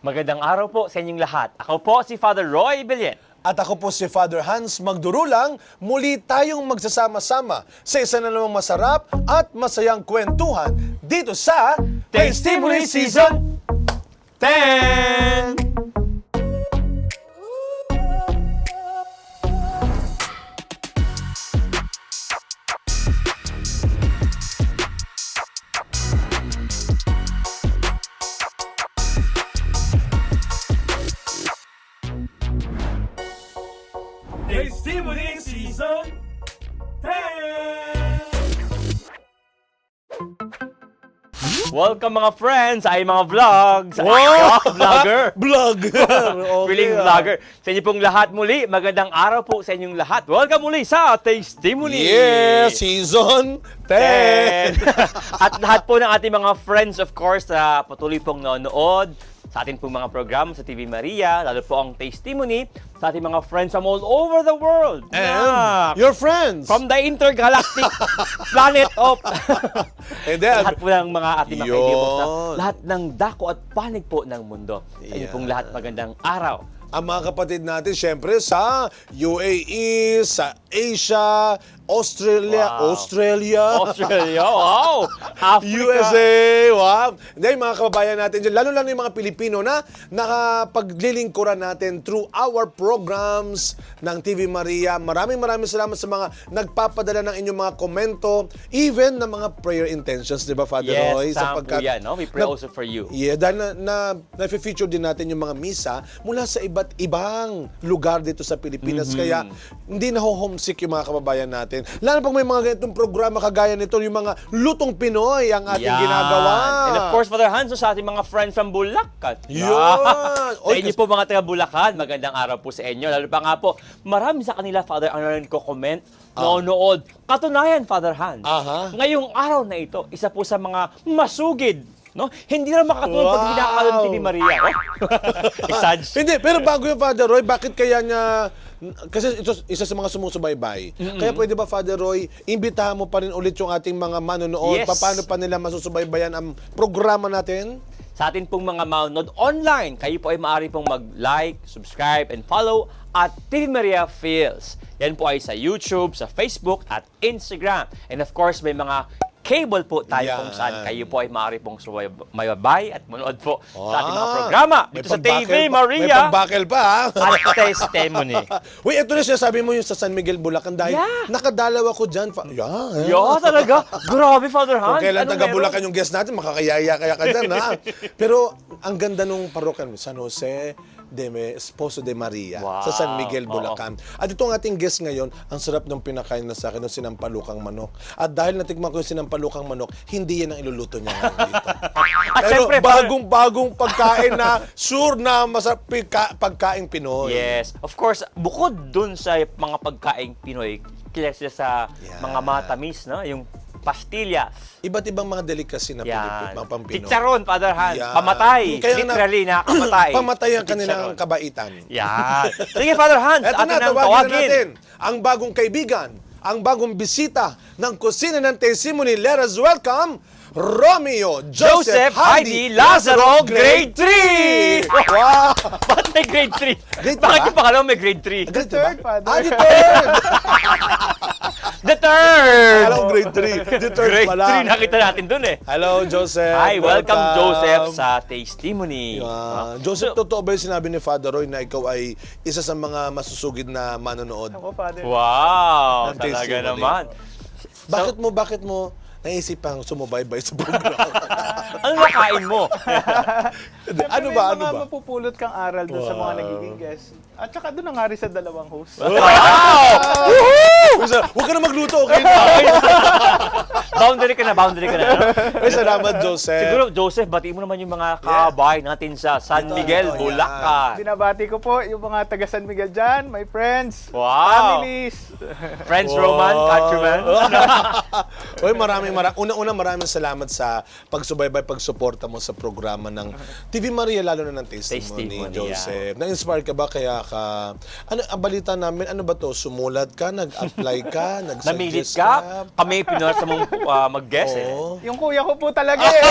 Magandang araw po sa inyong lahat. Ako po si Father Roy Bilyen. At ako po si Father Hans Magdurulang. Muli tayong magsasama-sama sa isa na namang masarap at masayang kwentuhan dito sa Testimony Season 10! Testimony Season 10! Welcome mga friends sa mga vlogs. Vlogger. Feeling vlogger. Sa inyo pong lahat muli, magandang araw po sa inyong lahat. Welcome muli sa Testimony. Yes, Season 10! At lahat po ng ating mga friends, of course, na patuloy pong nanonood sa ating pong mga programa sa TV Maria, lalo po ang Testimony sa ating mga friends from all over the world. And your friends! From the intergalactic planet of... And then, lahat po ng mga ating mga kaibigan sa Yun. lahat ng dako at panig po ng mundo. Sa inyo pong lahat, magandang araw. ang mga kapatid natin, syempre, sa UAE, sa Asia, Australia, Wow. Australia, wow! Africa. USA, wow! Hindi, mga kababayan natin dyan, lalo-lalo yung mga Pilipino na nakapaglilingkuran natin through our programs ng TV Maria. Maraming salamat sa mga nagpapadala ng inyong mga komento, even ng mga prayer intentions, di ba, Father Roy? Yes, sample yan, no? We pray also for you. Yeah, dahil na-feature din natin yung mga misa mula sa iba't ibang lugar dito sa Pilipinas. Kaya hindi na homesick yung mga kababayan natin. Lalo pag may mga ganitong programa kagaya nito, yung mga lutong Pinoy ang ating Yan. ginagawa. And of course, Father Hans, sa ating mga friends from Bulacan. Yun. Sa inyo po mga taga Bulacan, magandang araw po sa inyo. Lalo pa nga po, marami sa kanila, Father, ang nagko-comment, nanonood. Katunayan, Father Hans, Aha. ngayong araw na ito, isa po sa mga masugid, no? Hindi na makatulog pag ginakaroon ng TV Maria. Exage. Hindi, pero bago yung Father Roy, bakit kaya niya, kasi ito isa sa mga sumusubaybay. Kaya pwede ba, Father Roy, imbitahan mo pa rin ulit yung ating mga manonood? Yes. Paano pa nila masusubaybayan ang programa natin? Sa atin pong mga manonood online, kayo po ay maaari pong mag-like, subscribe, and follow at TV Maria Feels. Yan po ay sa YouTube, sa Facebook, at Instagram. And of course, may mga cable po tayo kung saan kayo po ay maaari pong sumaybay at manood po sa ating mga programa dito sa TV Maria. May pambakel pa, ha? At Testimony. Uy, ito na sinasabi mo yung sa San Miguel, Bulacan dahil Yeah. nakadalaw ako dyan. Talaga? Grabe, Father Hans. Kung kailan Anong taga meron? Bulacan yung guest natin, makakayaya kaya ka dyan, ha? Pero ang ganda nung parokyan, San Jose de Esposo de Maria, Wow. sa San Miguel, Oo. Bulacan. At itong ating guest ngayon, ang sarap ng pinakain na sa akin ng sinampalukang manok. At dahil natikman ko yung sinampalukang manok, hindi yan ang iluluto niya ngayon dito. At Pero syempre, bagong pagkain na sure na masarap pagkain Pinoy. Yes. Of course, bukod dun sa mga pagkaing Pinoy, kilala sila sa Yeah. mga matamis, no? Yung pastillas. Iba't ibang mga delicacy na Yan. mga Pampino. Chicharon, Father Hans. Yan. Pamatay. Kaya Literally, nakakamatay. Pamatay ang kanilang Chicharon. kabaitan. Yan. Sige, Father Hans, Eto atin na, ang tawagin na tawagin. natin ang bagong kaibigan, ang bagong bisita ng Kusina ng Testimony. Let us welcome Romeo Joseph Heidi Lazaro, grade 3! Wow! Bakit may grade 3? Grade Bakit ba? yung pangalawa may grade 3? Grade third, ba? Father. The third! The third! Alam ko grade 3. The third Grade pala. 3, nakita natin dun eh. Hello, Joseph. Hi, welcome Joseph sa Testimony. Joseph, totoo ba yung sinabi ni Father Roy na ikaw ay isa sa mga masusugid na manonood? Ako, Father. Wow, Ng talaga Testimony. naman. Bakit mo naisip pang sumubaybay sa program? Ano nakain mo? ano May ba? mga mapupulot kang aral doon sa mga nagiging guest. At saka doon ang hari sa dalawang host. Wow! Huwag ka na magluto, okay na? Boundary ka na. No? Ay, salamat, Joseph. Siguro, Joseph, batiin mo naman yung mga kabay natin sa San Miguel, ito, Bulacan. Binabati ko po yung mga taga San Miguel dyan, my friends, Wow! families. Friends, Roman, countrymen. Uy, maraming salamat sa pagsubaybay pagsuporta mo sa programa ng TV Maria, lalo na ng Testimony, Testimony, Joseph. Na-inspire ka ba? Kaya ka, ang balita namin, ano ba to? Sumulat ka? Nag-apply ka? Namilit Nag-suggest ka? Kami pinasa mong mag-guess eh. Oo. Yung kuya ko po talaga eh.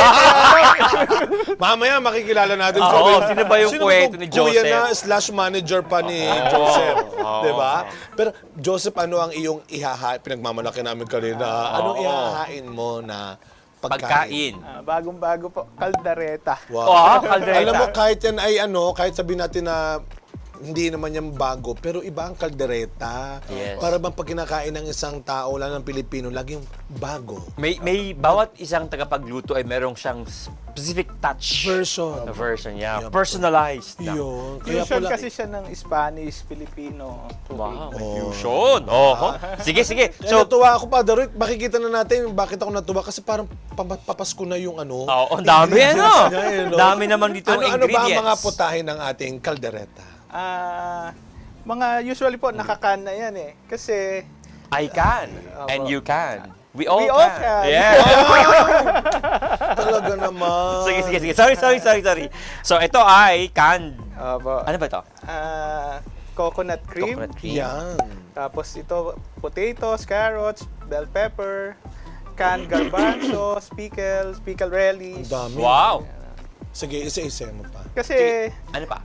Mamaya makikilala natin. Oo, Joseph. sino ba yung kwento ni Kuya Joseph? na / manager pa ni Joseph. Oo. Diba? Pero Joseph, ano ang iyong ihahain? Pinagmamalaki namin kanina. Anong Oo. ihahain mo na Pagkain. Bagong-bago po, kaldareta. Wow. Kaldereta. Alam mo, kahit yan ay kahit sabihin natin na hindi naman yan bago, pero iba ang kaldereta. Yes. Para bang pag kinakain ng isang tao, lalo ng Pilipino, laging bago. May bawat isang tagapagluto ay merong siyang specific touch. Version, yeah. Yeah. Personalized. na. Yun. Kaya Fusion pala, kasi siya ng Spanish, Filipino. Wow, may fusion. Oh. Sige, sige. So, So, natuwa ako pa, Daroy. Makikita na natin bakit ako natuwa kasi parang papasko na yung ano. ang dami ingredients ano. niya, eh, no? Dami naman dito Ano ba ang ingredients. mga putahe ng ating kaldereta? Mga usually po, nakakan na yan eh. Kasi, I can. And you can. We all We all can. can. Yeah. Talaga naman. Sige, sige, sige. Sorry. So, ito ay canned. Ano ba ito? coconut cream. Coconut cream. Yan. Tapos ito, potatoes, carrots, bell pepper, canned garbanzos, pickle relish. Ang dami. Wow. Sige, isa-isa mo pa. Kasi, Ano pa?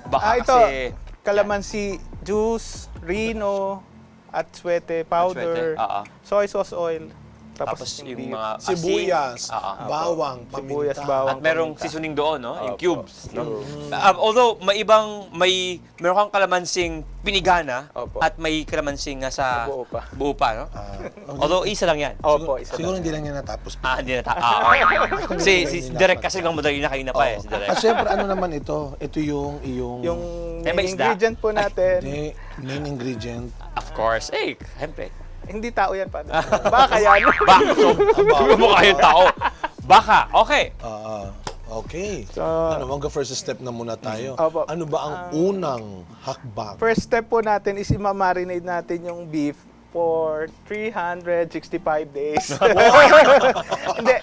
Baka ito, kasi... calamansi juice, rino, atswete powder, Atswete, oo. soy sauce oil, tapos, Tapos yung beef. mga Sibuyas, asin. Oo. bawang, Sibuyas, paminta. bawang. At merong paminta. seasoning doon, no? Yung Opo. cubes, no? Although meron kang kalamansing pinigana Opo. at may kalamansing nga sa Buo pa. no? Although isa lang yan. Opo, isa Siguro lang. hindi lang yan natapos. Hindi na si Direk kasi lang madali na kayo na pa eh, si Direk. At syempre, ano naman ito? Ito yung Yung Eh, may main isda. ingredient po natin, main ingredient. Of course. Siyempre. hindi tao yan pa. Baka yan. Baka. So, mukha yung tao. Baka. Okay. Okay. So, Ano, first step na muna tayo. Opo. Ano ba ang unang hakbang? First step po natin is i-marinate natin yung beef for 365 days. Hindi.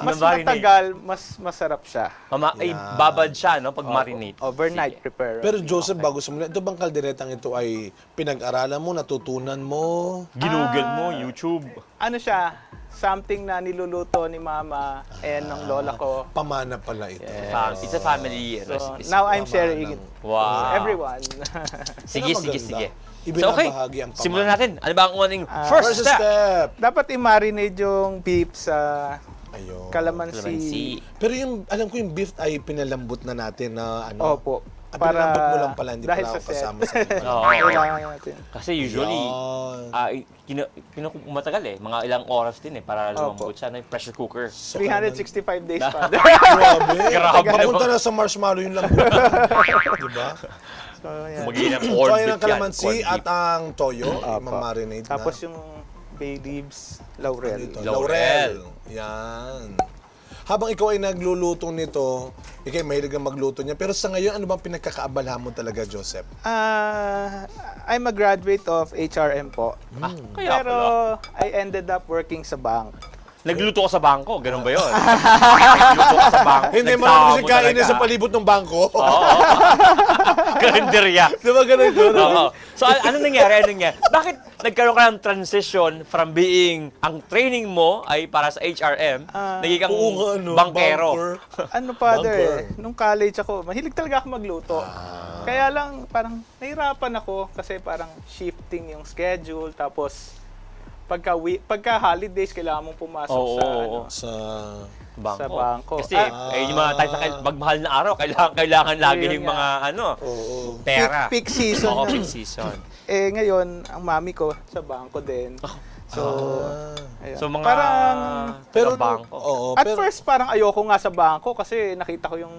Mas Ma-marinate. matagal, mas masarap siya. Ay, babad siya, no? Pag marinate. Overnight Sige. prepare. Pero Joseph, bago simula, ito bang kalderetang ito ay pinag-aralan mo, natutunan mo? Ginugol mo, YouTube. Ano siya? Something na niluluto ni mama and ng lola ko. Pamana pala ito. It's a family So, recipe. now I'm sharing it Wow. to everyone. Sige, Pero sige, maganda. sige. Ibinabahagi ang pamana. Simulan natin. Ano ba ang unang first step? Dapat i-marinate yung beef sa Ayun. calamansi. Pero alam ko yung beef ay pinalambot na natin na ano. Opo. Pinalambot mo lang pala, hindi dahil pala ako sa set. kasama sa Oo. Kailangan natin. Kasi usually, matagal eh. Mga ilang oras din eh para lumambot siya. No? Yung pressure cooker. 365 days pa. Grabe. Grabe. Papunta na sa marshmallow yung lambot. Diba? So, yan. Mag-iinang So, corned ayan beef ang kalamansi corned at beef. ang toyo. Opo. Mamarinate na. Tapos yung bay leaves, laurel. Ito, Laurel. Yan. Habang ikaw ay nagluluto nito, ikaw ay mahilig kang magluto niya. Pero sa ngayon, ano bang pinagkakaabalahan mo talaga, Joseph? I'm a graduate of HRM po. Kaya Pero pala. I ended up working sa bank. Nagluto ko sa bangko, ganun ba yun? Nagluto ko sa bangko. Hindi mo nagsama naman kasi kainin talaga. sa palibot ng bangko. Oo. Karinderya. Diba ganun yun? Oo. So, anong nangyari? Bakit nagkaroon ka ng transition from being, ang training mo ay para sa HRM, naging kang Oo nga, no? bankero. Banker. Ano father, Bunker. nung college ako, mahilig talaga ako magluto. Kaya lang parang nahirapan ako kasi parang shifting yung schedule tapos pagka holidays kailangan mong pumasok Oo, sa oo, ano, oo. Sa... sa bangko. Kasi, yung mga time sa magmahal na araw, kailangan lagi Yun yung nga. mga, pera. Peak season Oo, yun. peak season. Ngayon, ang mami ko sa bangko din. So, ayun. So, mga parang Pero, bangko. oo, at pero, first parang ayoko nga sa bangko kasi nakita ko yung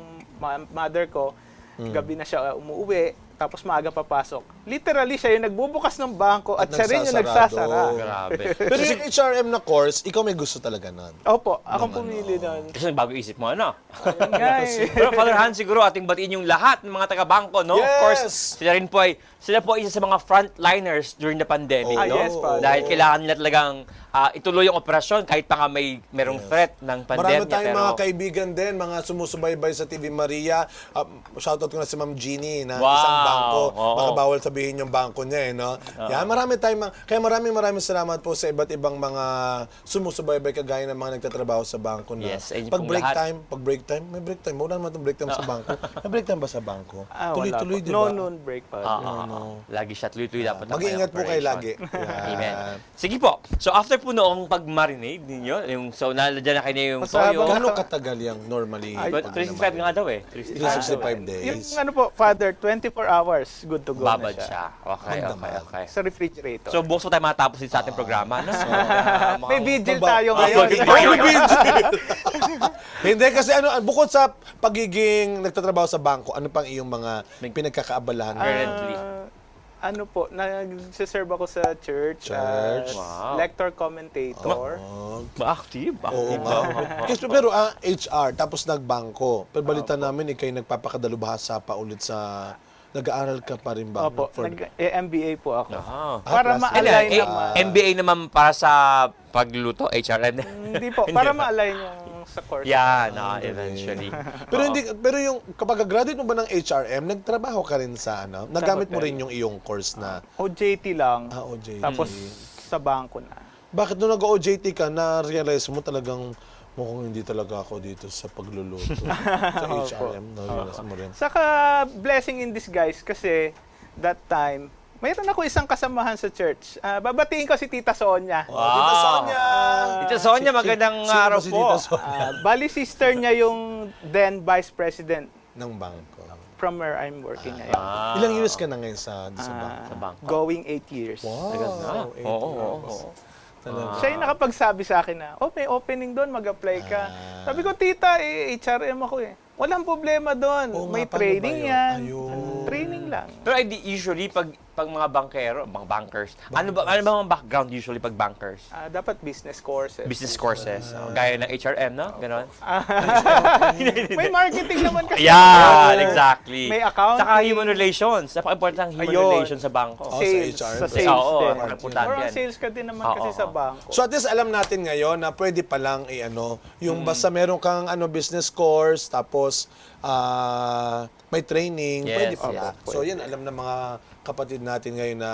mother ko, gabi na siya umuwi. tapos maaga papasok. Literally, siya yung nagbubukas ng bangko at siya rin yung nagsasarado. nagsasara. Grabe. Pero yung HRM na course, ikaw may gusto talaga nun. Opo, akong pumili doon. Kasi bago isip mo, ano? Ayun nga eh. Pero Father Hans, siguro ating batiin yung lahat ng mga taga-bangko, no? Of Yes! course, sila po ay isa sa mga frontliners during the pandemic, Oh. no? Yes, Father. Dahil kailangan nila talagang ituloy yung operasyon kahit pa nga merong threat ng pandemya. Marami tayong mga kaibigan din, mga sumusubaybay sa TV Maria. Shoutout ko na si Ma'am Jeannie na Wow! isang bangko. Oo. Baka bawal sabihin yung bangko niya, eh, no? Yan, marami tayong kaya maraming salamat po sa iba't ibang mga sumusubaybay kagaya ng mga nagtatrabaho sa bangko na. Yes, ayun pag pong break lahat. time, may break time. Wala naman itong break time sa bangko. May break time ba sa bangko? Wala Tuloy-tuloy, po. di No ba? noon break pa. Lagi siya tuloy-tuloy dapat. ang Mag-iingat po kayo operation. lagi. Yan. Amen. Sige po. So after po noong pag-marinade ninyo, so nandiyan na kayo yung Masabang- toyo. Gano'ng katagal yung normally? But 365 nga daw eh. 365 days. Yung ano po, Father, 24 hours, good to go Babad na siya. siya. Okay, Ang okay, damag. okay. Sa refrigerator. So bukas po tayo matapos din sa ating programa, no? may vigil Baba- tayo Ah, ngayon. Hindi kasi bukod sa pagiging nagtatrabaho sa bangko, ano pang iyong mga pinagkakaabalahan? Currently. Ano po, nag-serve ako sa church, Church. as Wow. lector commentator. Active. Oo nga. Kasi, pero HR, tapos nagbangko. Pero balita namin, ikay nagpapakadalubhasa pa ulit sa... Nag-aaral ka pa rin ba? Opo, nag-MBA po ako. Ah. Para plus- ma-align Eh, naman. MBA naman para sa pagluto, HRM. Hindi po, para ma-align yung sa course. Yan, eventually. Pero yung kapag graduate mo ba ng HRM, nagtrabaho ka rin sa ano? Nagamit mo rin yung iyong course na OJT lang, OJT. tapos sa bangko na. Bakit nung nag-OJT ka, na-realize mo talagang mukhang hindi talaga ako dito sa pagluluto. Sa HRM, na-realize mo rin. Saka blessing in disguise kasi that time, mayroon ako isang kasamahan sa church. Babatiin ko si Tita Sonia. Wow. Tita Sonia! Tita Sonia, magandang Sino ba araw si po. Tita Sonia? Bali sister niya yung then vice president Ng bangko. from where I'm working ngayon. Ilang years ka na ngayon sa bangko? Sa bangko. Going 8 years. Wow! Oo. Siya yung nakapagsabi sa akin na, may opening doon, mag-apply ka. Sabi ko, tita, HRM ako eh. Walang problema doon. Oo nga, May paano training ba yun? yan. Ayun. Training lang. Pero usually, pag mga bankero, mga bankers, ano ba ang background usually pag bankers? Dapat business courses. Business courses. Gaya ng HRM, no? Ganon? May marketing naman kasi. Yan, exactly. May accounting. Saka human relations. Napaka-important ang human Ayun. relations sa bangko. Oh, Sales. sa HR. Sa sales Oo, din. parang importante Or ang yan. sales ka din naman kasi Oo. sa bangko. So at least alam natin ngayon na pwede pa lang yung basta meron kang business course tapos may training, Yes, pwede pa yes, ba? So yan alam ng mga kapatid natin ngayon na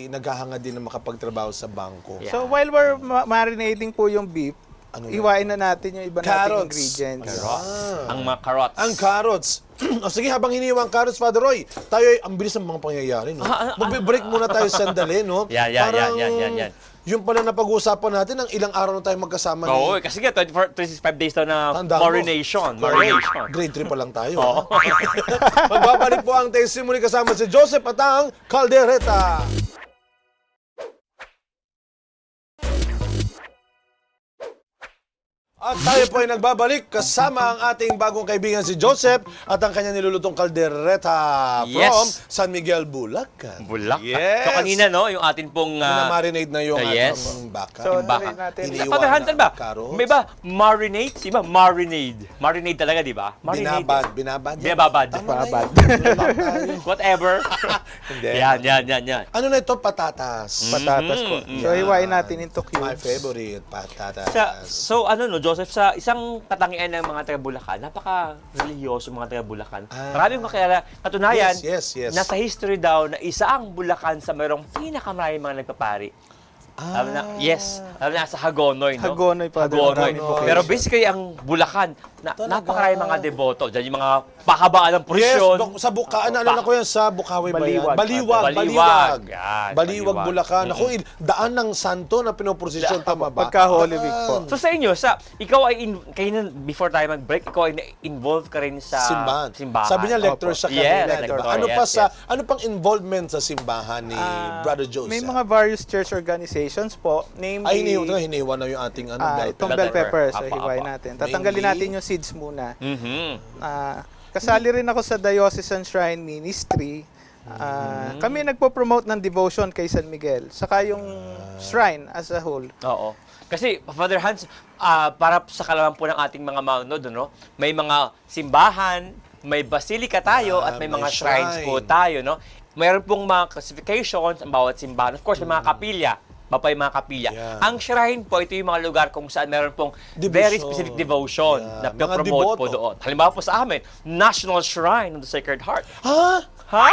naghahanga din na makapagtrabaho sa bangko. Yeah. So while we're marinating po yung beef, Ano iwain na natin yung iba nating Carrots. ingredients. Carrots. Ang mga carrots. Ang carrots. O sige, habang hiniwa ang carrots, Father Roy, tayo ay ang bilis ng mga pangyayari, no? Magbe-break muna tayo sandali, no? Yan. Yung pala na pag-uusapan natin, ang ilang araw na tayo magkasama Oo, kasi nga, 365 days daw na Tanda mo. marination. Grade 3 pa lang tayo. Magbabalik po ang testimony kasama si Joseph at ang Caldereta. At tayo po ay nagbabalik kasama ang ating bagong kaibigan si Joseph at ang kanyang nilulutong kaldereta Yes. from San Miguel, Bulacan. Bulak. Yes. So kanina, no, yung ating pong... Marinate na yung yes. ating baka. So, baka. tuloy natin. Iniwan Father Hansen na ba? carrots. May ba? Marinate? Iba? Marinade. Marinade talaga, di ba? Marinade. Binabad. Binababad. Tama na Binababad. yun. Whatever. Hindi. Yan. Ano na ito? Patatas. Patatas po. So hiwain natin into cubes. My favorite, patatas. So ano no, Joseph, sa isang katangian ng mga taga Bulacan, napaka-religyoso mga taga Bulacan. Maraming kakilala. Katunayan, Yes. nasa history daw na isa ang Bulacan sa mayroong pinakamaraming mga nagpapari. Alam na, sa Hagonoy, no? Hagonoy pa. Hagonoy. Hagonoy. Pero basically, ang Bulacan, napakarami mga deboto. Diyan yung mga pahabaan ng Yes, prosyon. sa naalala ko yan sa Bukawi ba yan? Baliwag. Baliwag. Yan, Baliwag, Baliwag. Bulacan. Ako, daan ng santo na pinoprosesyon, tama ba? Pagka Holy Week po. So sa inyo, ikaw ay, before tayo mag-break, ikaw ay involved ka rin sa Simbahan. simbahan. Sabi niya, lector Opo. siya Yes, kanina. lector. Ano Yes, pa yes. ano pang involvement sa simbahan ni Brother Joseph? May mga various church organizations po, namely hiniwa na yung ating bell itong bell bell pepper. So Apa. hiwain natin. Tatanggalin natin yung seeds muna. Mhm. Kasali rin ako sa Diocesan Shrine Ministry. Kami nagpo-promote ng devotion kay San Miguel. Saka yung shrine as a whole. Oo. Kasi, Father Hans, para sa kalaman po ng ating mga manonood, no? May mga simbahan, may basilika tayo, at may may mga shrines shrine. po tayo, no? Mayroon pong mga classifications ang bawat simbahan. Of course, may mga kapilya. Bapay mga kapilya. Yeah. Ang shrine po, ito yung mga lugar kung saan meron pong Devotion. very specific devotion Yeah. na Mga promote po deboto. doon. Halimbawa po sa amin, National Shrine of the Sacred Heart. Ha? Ha?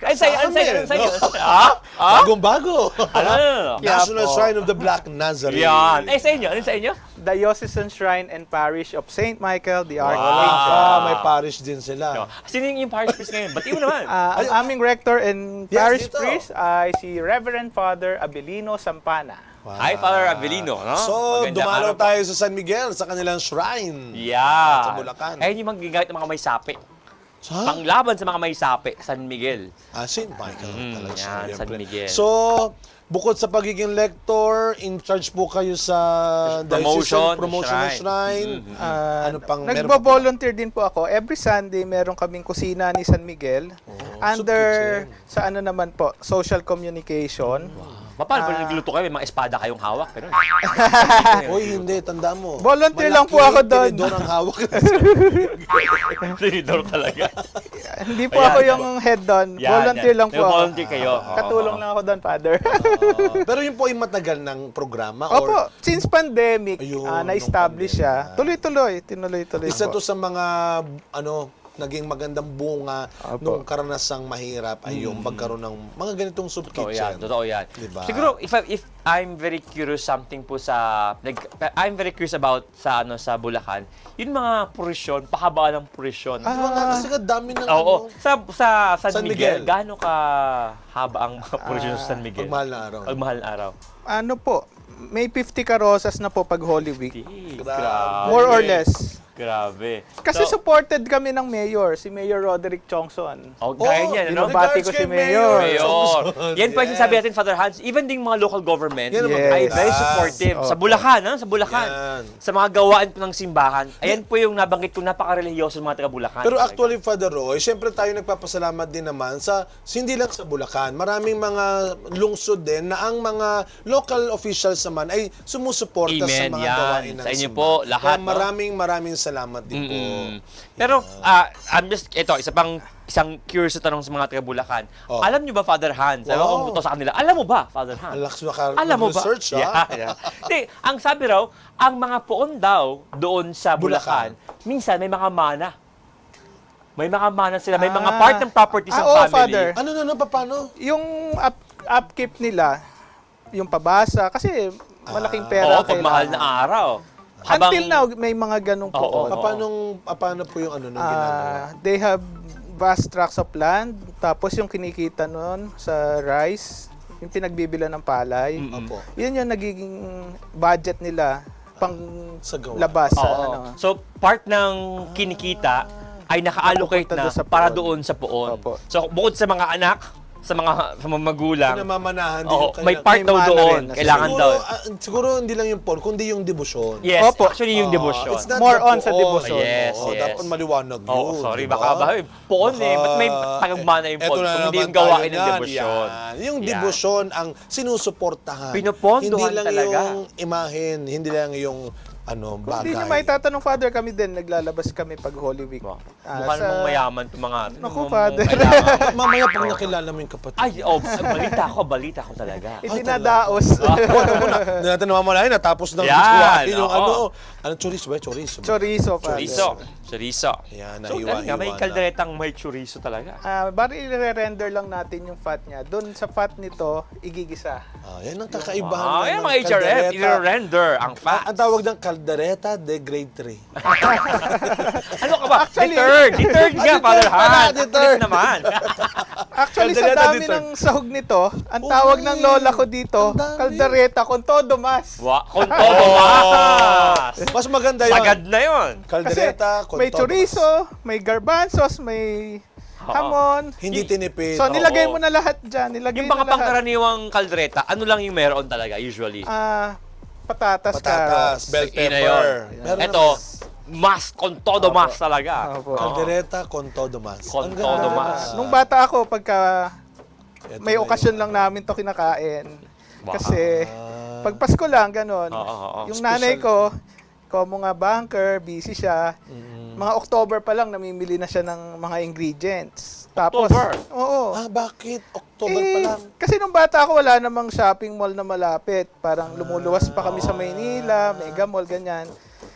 Ay, sa'yo, Sa amin, sa'yo. no? Ha? Ha? Bagong-bago. Ano? National po. Shrine of the Black Nazarene. Yan. Ay, sa inyo? Ano sa inyo? Diocesan Shrine and Parish of St. Michael the Ah, Archangel. may parish din sila. No. Sino yung parish priest ngayon? Bati mo naman. Ang aming rector and Yes, parish dito. priest ay si Reverend Father Abelino Sampana. Wow. Hi, Father Avelino. No? So, Magandang dumalaw araw po. tayo sa San Miguel, sa kanilang shrine. Yeah. Sa Bulacan. Ayun yung magigamit ng mga may sapi. Sa? Panglaban sa mga may sapi, San Miguel. St. Michael. talaga, yan, siyempre. San Miguel. So, bukod sa pagiging lector, in charge po kayo sa Promotion, promotion ng shrine. Ano pang meron pa po? Nagbo-volunteer din po ako. Every Sunday, meron kaming kusina ni San Miguel. Under, sa ano naman po, social communication. Paano pa nagluto kayo? May mga espada kayong hawak. Pero, Uy, hindi, tanda mo. Volunteer lang po ako doon. Tinidor ang hawak. tinidor talaga. Hindi po Ayan, ako yung head doon. Yan, Volunteer yan. lang po ako. Volunteer kayo. Katulong lang ako doon, Father. Pero yun po ay matagal ng programa? Or Opo, since pandemic, Ayun, na-establish nung siya. pandemya. Tuloy-tuloy, tinuloy-tuloy isa po. to sa mga, naging magandang bunga Opo. nung karanasang mahirap ay yung magkaroon ng mga ganitong soup Totoo kitchen. yan, totoo yan. Diba? Siguro, if I'm very curious something po I'm very curious about sa sa Bulacan, yung mga purisyon, pahabaan ng purisyon. Diba nga, kasi nga dami ng Oo. Sa San, San Miguel, Miguel. gaano ka haba ang mga purisyon sa San Miguel? pagmahal na araw. Pagmahal na araw. Ano po, may 50 karosas na po pag Holy Week. Grabe. More or less. Grabe. Kasi So, supported kami ng mayor, si Mayor Roderick Chongson. gaya niyan, ano? binabati ko regards si kay Mayor. Mayor. Mayor. Yan pa yung sinasabi natin, Father Hans, even ding mga local government Yan ang Yes. ay very maganda. supportive. Sa Opo. Bulacan, sa Bulacan. Yan. Sa mga gawaan po ng simbahan. Ayan po yung nabanggit ko, napaka-religyoso ng mga taga-Bulacan. Pero actually, Father Roy, siyempre tayo nagpapasalamat din naman sa, hindi lang sa Bulacan, maraming mga lungsod din na ang mga local officials naman ay sumusuporta sa Amen, mga yan. gawain ng Sa inyo simbahan. po, lahat, Kaya maraming salamat din po. Pero, I'm just, isang curious na tanong sa mga taga-Bulacan. Oh. Alam nyo ba, Father Hans? Wow. Kung ito sa kanila, alam mo ba, Father Hans? Alakas Alam mo ba? research, Yeah, yeah. Hindi, ang sabi raw, ang mga poon daw doon sa Bulacan. Bulacan, minsan may mga mana. May mga mana sila, may mga part ng properties ng oo, family. Father. Ano, paano? Yung upkeep nila, yung pabasa, kasi malaking pera Oo, pag mahal na araw. Until now, may mga ganong Oo, poon. Paano po yung ano nung ginagawa? They have vast tracts of land, tapos yung kinikita nun sa rice, yung pinagbibila ng palay, Opo. yun yung nagiging budget nila pang Sa gawa. labas. Sa, Oo. ano. So, part ng kinikita ay naka-allocate Napupunta na doon sa para poon. doon sa poon. Opo. So, bukod sa mga anak, sa mga magulang, Pinamamanahan din oo, yung may kanilang- part may daw mana doon. rin na Kailangan siguro, daw. siguro hindi lang yung porn, kundi yung debosyon. Yes, Opo. actually yung devotion. It's not More the on sa poon. devotion. Yes, Oo, yes. dapat maliwanag yun. Oo, sorry, diba? baka ba, poon eh. Ba't may tagagmana yung Eto poon? na Kung hindi naman yung gawain tayo ng yan. devotion. Yan. Yung Yan. devotion ang sinusuportahan. Pinopondohan Hindi lang talaga. yung imahen, hindi lang yung Kung bagay. hindi nyo may tatanong, Father, kami din, naglalabas kami pag Holy Week. Wow. Ah, Mukha sa- namang mayaman itong mga... Naku, mga- Father. kailangan. Mamaya pag nakilala mo yung kapatid. Ay, balita ko talaga. Itinadaos. Hindi natin namamalayan, natapos ng Yan, gawain yung oo. ano, chorizo ba? Chorizo. Chorizo, Father. Chorizo. Yan, So, nahiwa-hiwa may na. kalderetang may chorizo talaga. Bari i-render lang natin yung fat niya. Doon sa fat nito, igigisa. Yan ang kakaibahan Ah, nga yan ng mga HRF, kaldereta. i-render ang fat. Ang tawag ng kaldereta de grade 3. Ano ka ba? Actually- Deterred nga, Father pala, Han. deterred. Kulit naman. Actually, sa Kaldereta dami dito. ng sahog nito, ang tawag ng lola ko dito, Ang dami. kaldereta con todo mas. Kung todo mas. Mas maganda yun. Sagad na yun. Kasi Kaldereta con may todo chorizo, may garbanzos, may hamon. mas. Hindi tinipid. So, nilagay Oo. mo na lahat dyan. Nilagay Yung mga na lahat. pangkaraniwang kaldereta, ano lang yung meron talaga usually? Patatas, Patatas, carrots. bell Ina yun. pepper. Meron Ito, mas, con todo Opo. mas talaga. Opo. Caldereta con todo mas. Con Ang todo ganda. mas. Nung bata ako, pagka Eto may na okasyon lang namin to kinakain. Wow. Kasi pag Pasko lang, ganon. Oo. Yung Special. nanay ko, mga banker, busy siya. Mga October pa lang, namimili na siya ng mga ingredients. Tapos, October? oo. Ah, bakit? October pa lang. Kasi nung bata ako, wala namang shopping mall na malapit. Parang lumuluwas pa kami sa Maynila, Mega Mall, ganyan.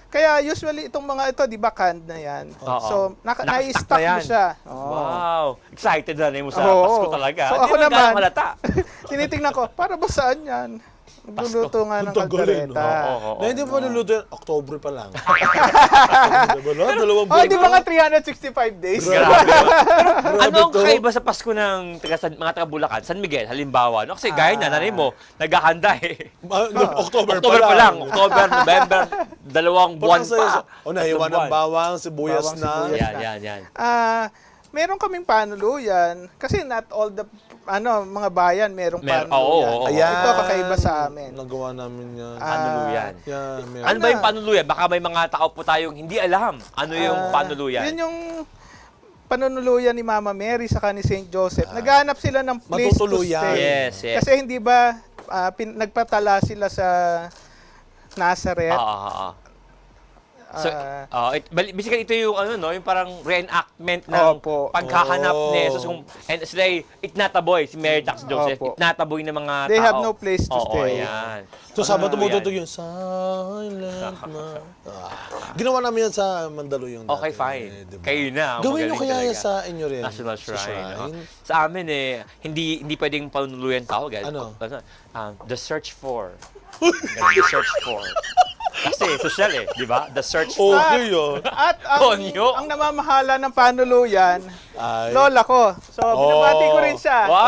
Kaya usually itong mga ito, di ba, canned na yan. Oo. So, Nakastock nai-stock na mo yan. siya. Oo. Wow. Excited na rin mo sa Oo. Pasko talaga. So, Hindi ako mo naman, gaano malata. Tinitingnan ko, para ba saan yan? Nagluluto nga ng Ang tagal, kaldereta. Oo. Na hindi pa niluluto yan, October pa lang. Dalawang Oh, di ba nga 365 days? Grabe. Ano ang to. kakaiba sa Pasko ng mga taga Bulacan? San Miguel, halimbawa. No? Kasi gaya na, nanay mo, naghahanda eh. October October pa lang. October, November, 2 buwan pa. O, nahiwa ng bawang, sibuyas Bawang, na. sibuyas. Yan. Meron kaming panuluyan kasi not all the mga bayan merong panuluyan. Oo. Ayan. Ito kakaiba sa amin. Nagawa namin yan. Panuluyan. Yan, meron. Ano ba yung panuluyan? Baka may mga tao po tayong hindi alam. Ano yung panuluyan? Yun yung panunuluyan ni Mama Mary sa ni St. Joseph. Naghahanap sila ng place to Matutuluyan. stay. Yes. Kasi hindi ba nagpatala sila sa Nazareth? So, Ah, basically ito yung yung parang reenactment ng Opo. pagkahanap ni Jesus. And sila ay itnataboy, si Mary Tax Joseph, Opo. itnataboy ng mga They tao. have no place to Oo, stay. yan. So, Sabado mo Yan. tutug yung silent ma. Ginawa namin yan sa Mandaluyong dati. Okay, fine. Diba? Kayo na. Gawin nyo magaling kaya yan talaga. sa inyo rin. National Sa Shrine. no? shrine. Sa amin hindi pwedeng panunuluyan tawag. Ano? The search for. The search for. Kasi social di ba? The search for. Okay yun. At ang, Konyo. ang namamahala ng panuluyan, Ay. lola ko. So, binabati ko rin siya. Wow!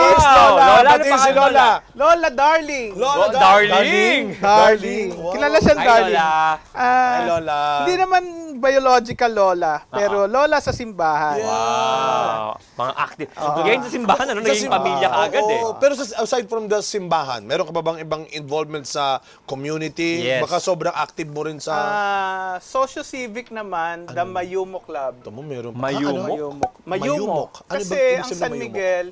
Yes, lola. Lola, Batiin ano si pangalan, Lola. Lola Darling. Lola, Darling. Darling. Wow. Kilala siyang Hi, Darling. Lola. Ay, Lola. Hindi naman biological lola, pero lola sa simbahan. Wow. Mga active. Ngayon sa simbahan, naging pamilya ka agad eh. Oo, pero aside from the simbahan, meron ka pa bang ibang involvement sa community? Yes. Baka sobrang active mo rin sa... Socio-civic naman, the Mayumo Club. Ito mo, meron pa. Mayumok? Mayumok. Mayumok. Ano Kasi ba ibig ang sabihin San ng Mayumok? Miguel,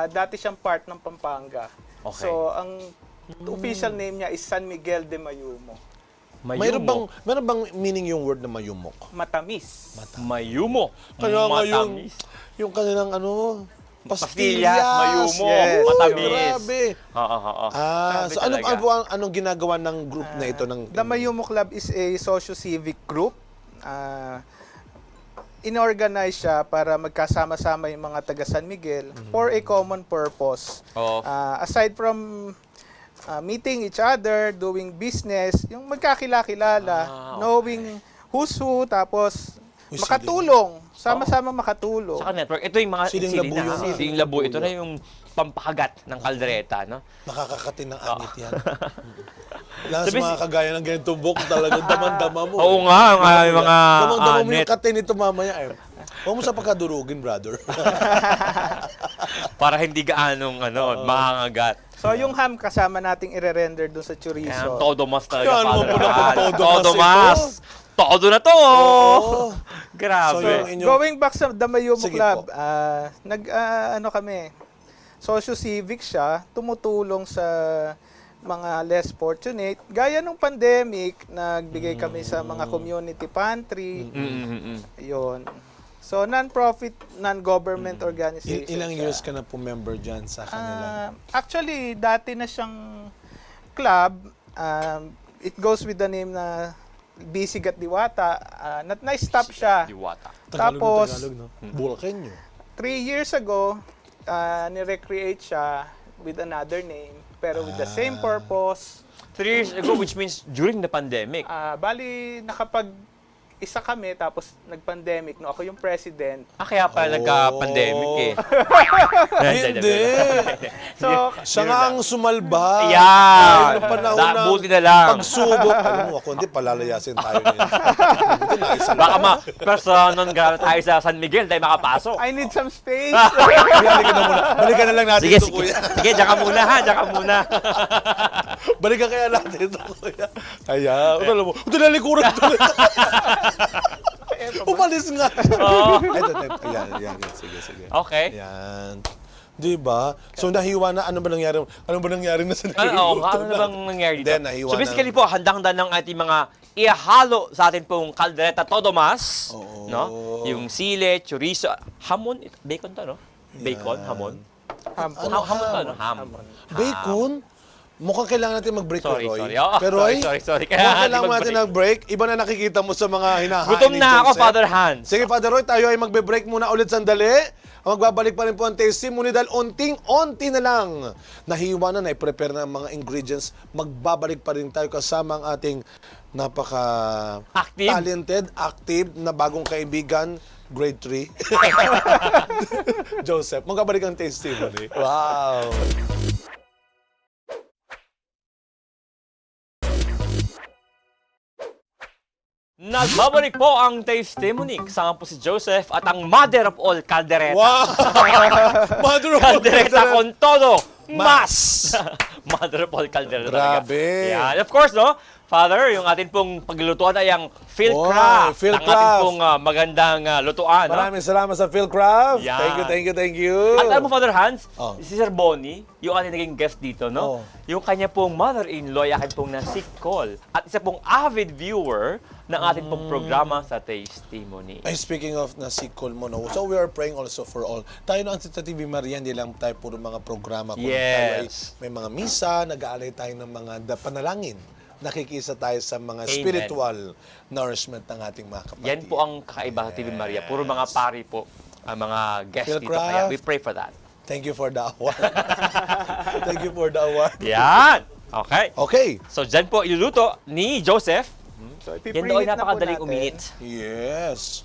dati siyang part ng Pampanga. Okay. So, ang official name niya is San Miguel de Mayumo. Meron bang meaning yung word na mayumok? Matamis. Mayumo. Kaya nga Matamis. yung kanilang Pastillas, mayumo, Yes. matamis. Grabe. Oo. So Grabe talaga. anong ginagawa ng group na ito? The Mayumo Club is a socio-civic group. Inorganize siya para magkasama-sama yung mga taga San Miguel for a common purpose. Of Aside from meeting each other, doing business, yung magkakilala, knowing who's who, tapos Uy, makatulong, sama-sama makatulong. Saka network. Ito yung mga Siling sili labuyo na. nga. Siling labuyo. Ito na yung pampakagat ng kaldereta, no? Nakakakatin ng anit yan. Lalo Sabi sa mga kagaya ng ganitong book, talagang daman-dama mo. Oo nga, yung mga Damang-dama mo anet. yung katin nito mamaya. Huwag mo sa pagkadurugin, brother. Para hindi gaanong maangagat. So yung ham kasama nating ire-render doon sa Yan, chorizo. todo mas talaga. Yan, Father mo pala Al. pag todo Todo mas mas. Todo na to. Oo. Grabe. So, yung inyong- Going back sa The Mayumo Sige Club, po. kami, socio-civic siya, tumutulong sa mga less fortunate. Gaya nung pandemic, nagbigay kami sa mga community pantry. Yun. So, non-profit, non-government organization. Ilang siya. years ka na po member dyan sa kanila? Actually, dati na siyang club. It goes with the name na Bisig at Diwata. Na-stop siya. Diwata. Tapos, Tagalog, no? Bulakenyo. 3 years ago, ni-recreate siya with another name, pero with the same purpose. 3 years ago, which means during the pandemic. Bali, isa kami, tapos nag-pandemic. No, ako yung president. Kaya pala nagka-pandemic eh. Hindi. So, Siya nga ang sumalba. Yan. Nung panahon na Buti na lang. pagsubok. Alam mo, ako hindi, palalayasin tayo ngayon. Buti na isa Baka personon gara tayo sa San Miguel tayo makapasok. I need some space. Balik ka na muna. Balikan na lang natin Sige, ito, sige. kuya. Sige, diyan ka muna ha. Diyan ka muna. Balikan kaya natin ito, kuya. Ayan. Alam mo, ito nalikuran. Umalis nga. Oo. Ito. Ayan. Sige. Okay. Ayan. Di ba? So nahiwa na, ano ba nangyari na sa Ano na bang nangyari dito? Then, nahiwa So basically po, handang-handa ng ating mga ihalo sa atin pong kaldereta todo mas. Oo. No? Yung sile, chorizo, hamon, bacon to, no? Bacon, hamon. Ham. Hamon to, no? Ham. Bacon? Mukhang kailangan natin mag-break, Sorry. Roy. Oh, Pero sorry. mukhang Kaya kailangan hindi natin mag-break. mag-break. Iba na nakikita mo sa mga hinahain Gutom ni na ako, Joseph. Father Hans. Sige, Father Roy, tayo ay magbe-break muna ulit sandali. Magbabalik pa rin po ang testimony dahil onting-onti na lang. Nahiwa na, na-prepare na ang mga ingredients. Magbabalik pa rin tayo kasama ang ating Active. talented, active na bagong kaibigan, grade 3. Joseph, magbabalik ang testimony. Wow! Nagbabalik po ang testimony. Kasama po si Joseph at ang mother of all caldereta. Wow! Mother of all Caldereta caldereta. con todo, mas! Mother of all caldereta talaga. Grabe. Yan. Of course, no? Father, yung atin pong paglulutuan ay ang Wow, Philcraft. Philcraft. Ang ating pong magandang lutuan. No? Maraming salamat sa Philcraft. Yan. Thank you. At alam mo, Father Hans, Oh. si Sir Bonnie, yung ating naging guest dito, no? Oh. Yung kanya pong mother-in-law, yakin pong nasikol. At isa pong avid viewer ng ating pong programa sa Testimony. Ay, speaking of nasikol mo, no? So we are praying also for all. Tayo na ang Tita TV Maria, hindi lang tayo puro mga programa. Kung tayo ay Yes. may mga misa, nag-aalay tayo ng mga panalangin. Nakikisa tayo sa mga Amen. spiritual nourishment ng ating mga kapatid. Yan po ang kakaiba sa TV Maria. Puro mga pari po ang mga guests dito. Philcraft. Kaya we pray for that. Thank you for the award. Thank you for the award. Yan! Okay. Okay. So, dyan po iluluto ni Joseph. So, Yan daw ay ipipreheat na po napakadaling natin. uminit. Yes.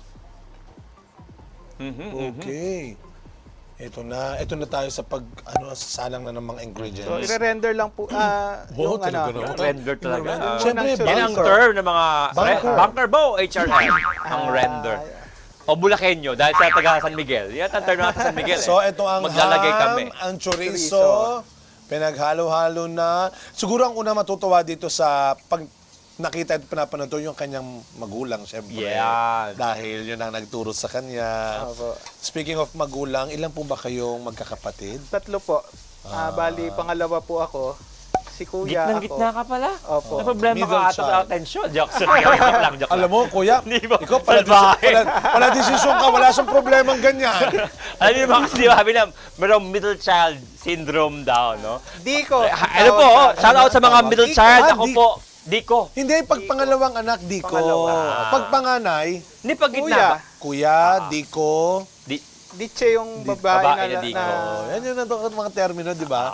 Okay. Ito na tayo sa salang na ng mga So, ingredients. i-render lang po yung talaga ano. naman. Render talaga. Siyempre, Yan ang bunker. term ng mga Bunker. bunker bo, HRM. Ang render. O Bulakenyo, dahil sa taga San Miguel. Yan ang term natin sa San Miguel. So, ito ang Maglalagay ham, kami. ang chorizo, pinaghalo-halo na. Siguro ang una matutuwa dito sa pag nakita at pinapanood yung kanyang magulang, syempre. Yan. Dahil yun ang nagturo sa kanya. Opo. Speaking of magulang, ilan po ba kayong magkakapatid? 3 po. Bali, pangalawa po ako. Si Kuya Gitnang-gitna ka pala. Opo. May problema Middle ka ata child. sa attention. Joke lang. Alam mo, kuya, Hindi ba? ikaw pala Salbahe. desisyon ka, wala siyang problemang ganyan. Alam niyo ba kasi sabi na mayroong middle child syndrome daw, no? Diko. Ano po, shout out sa mga middle child. Ako po, Diko. Hindi, pag pangalawang anak, Diko. Pangalawa. Pag panganay, Hindi pag gitna Kuya. ba? kuya, Diko. Diche yung babae, babae na na, Diko. Yan yung mga termino, di ba?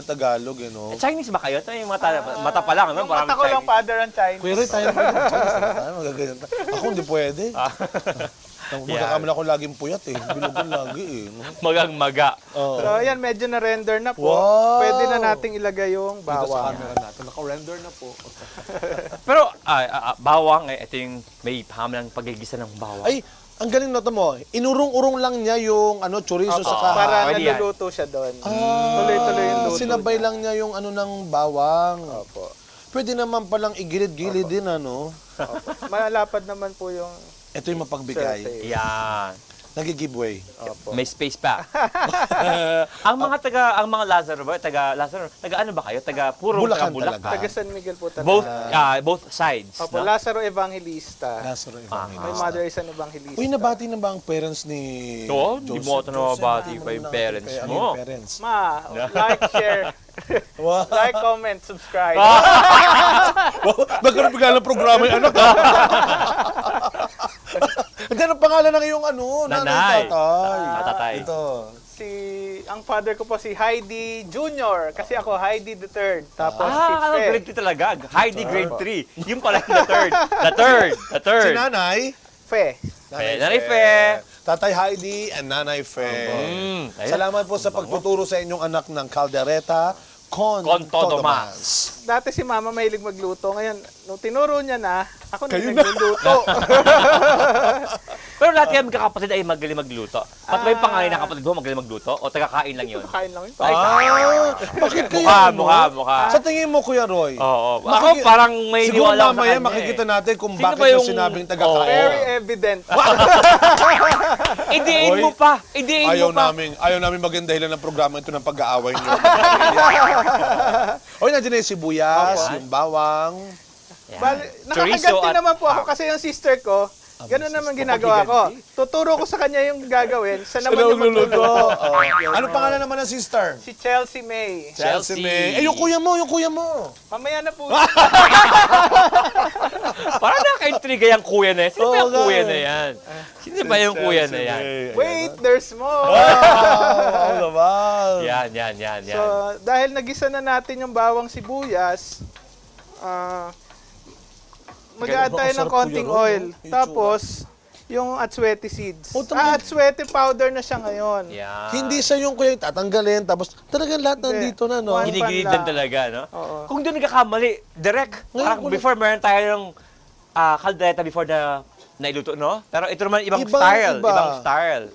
Tagalog, you know. Chinese ba kayo? Ito yung mata pa lang, no? Yung mata ko lang, father and Chinese. Kuya Roy, tayo tayo magaganyan tayo. Ako hindi pwede. Magkakamala ko laging puyat eh. Bilugan lagi eh. No? Magang-maga. Oo. So, ayan, medyo na-render na po. Wow! Pwede na nating ilagay yung Dito sa bawang. camera natin, naka-render na po. Pero, bawang, ito yung may hamalang pagigisa ng bawang. Ay, ang galing na to mo. Inurong-urong lang niya yung chorizo Opo, sa para pwede yan. naluluto siya doon. Tuloy-tuloy yung luto. Sinabay niya. lang niya yung ng bawang. Opo. Pwede naman palang igilid-gilid din, ano. Opo. Malapad naman po yung Ito yung mapagbigay. surface. Yan. Nag-giveaway. Opo. May space pa. ang mga Lazaro ba? Taga ano ba kayo? Taga puro Bulacan taga Bulacan. talaga. Taga San Miguel po talaga. Both sides. Opo, No? Lazaro Evangelista. Lazaro My Evangelista. mother is an evangelista. Uy, nabati na ba ang parents ni Oo, hindi mo ito nababati Joseph? pa yung Ano parents yung mo. parents? Ma, like, share, Wow. like, comment, subscribe. Magkaroon bigla ng programa yung anak. Hindi, ang pangalan ng iyong Nanay. tatay. Tatay. Ito. Ang father ko po si Heidi Jr. Kasi ako Heidi the third. Tapos si Fe. Grade 3 talaga. Heidi grade 3. Yung pala yung the third. The Si third. Nanay. Fe. Nanay Fe. Tatay Heidi and Nanay Fe. Ayun. Salamat po sa pagtuturo sa inyong anak ng kaldereta Con Tomas. Dati si Mama mahilig magluto. Ngayon, nung tinuro niya na, ako na Kayo na. nagluluto. Pero lahat kayo magkakapatid ay magaling magluto. Pat ba yung pangalan ng kapatid mo magaling magluto? O tagakain lang yun? Kain lang yun. Bakit kaya? Mukha. Sa tingin mo, Kuya Roy? Oo. Ako parang may Siguro niwala ako sa mamaya kanya makikita natin kung Sino bakit ba yung yung- sinabing Oo. taga-kain. Very evident. Idiin Hoy, mo pa. Idiin mo pa. Ayaw namin maging dahilan ng programa ito ng pag-aaway niyo. Oy, nandiyan na yung sibuyas, Opo. yung bawang. Yan. Bali, Chorizo nakakaganti at- naman po ako kasi yung sister ko, ganun naman ginagawa ko. Tuturo ko sa kanya yung gagawin, sa naman yung magluluto. Ano pangalan naman ng sister? Si Chelsea May. Chelsea. May. Eh, yung kuya mo. Mamaya na po. Parang nakaka-intriga yung kuya na yan. Sino ba yung Oo, kuya nga. na yan? Sino ba yung kuya na yan? Wait, there's more. Oo naman. Yan. So, dahil nagisa na natin yung bawang sibuyas, mag-add tayo ng Sarap, konting Kuya Ron, oil. no? Yung Tapos, yung atswete seeds. Oh, tama. Atswete powder na siya ngayon. Yan. Hindi siya yung kuya tatanggalin, tapos talagang lahat Hindi. nandito na, no? One- Ginigilid pan lang lang. talaga, no? Oo. Kung doon nagkakamali, direct. Ngayon Parang ko lang- before, meron tayo ng kaldereta before na nailuto, no? Pero ito naman ibang Ibang style. iba. Ibang style.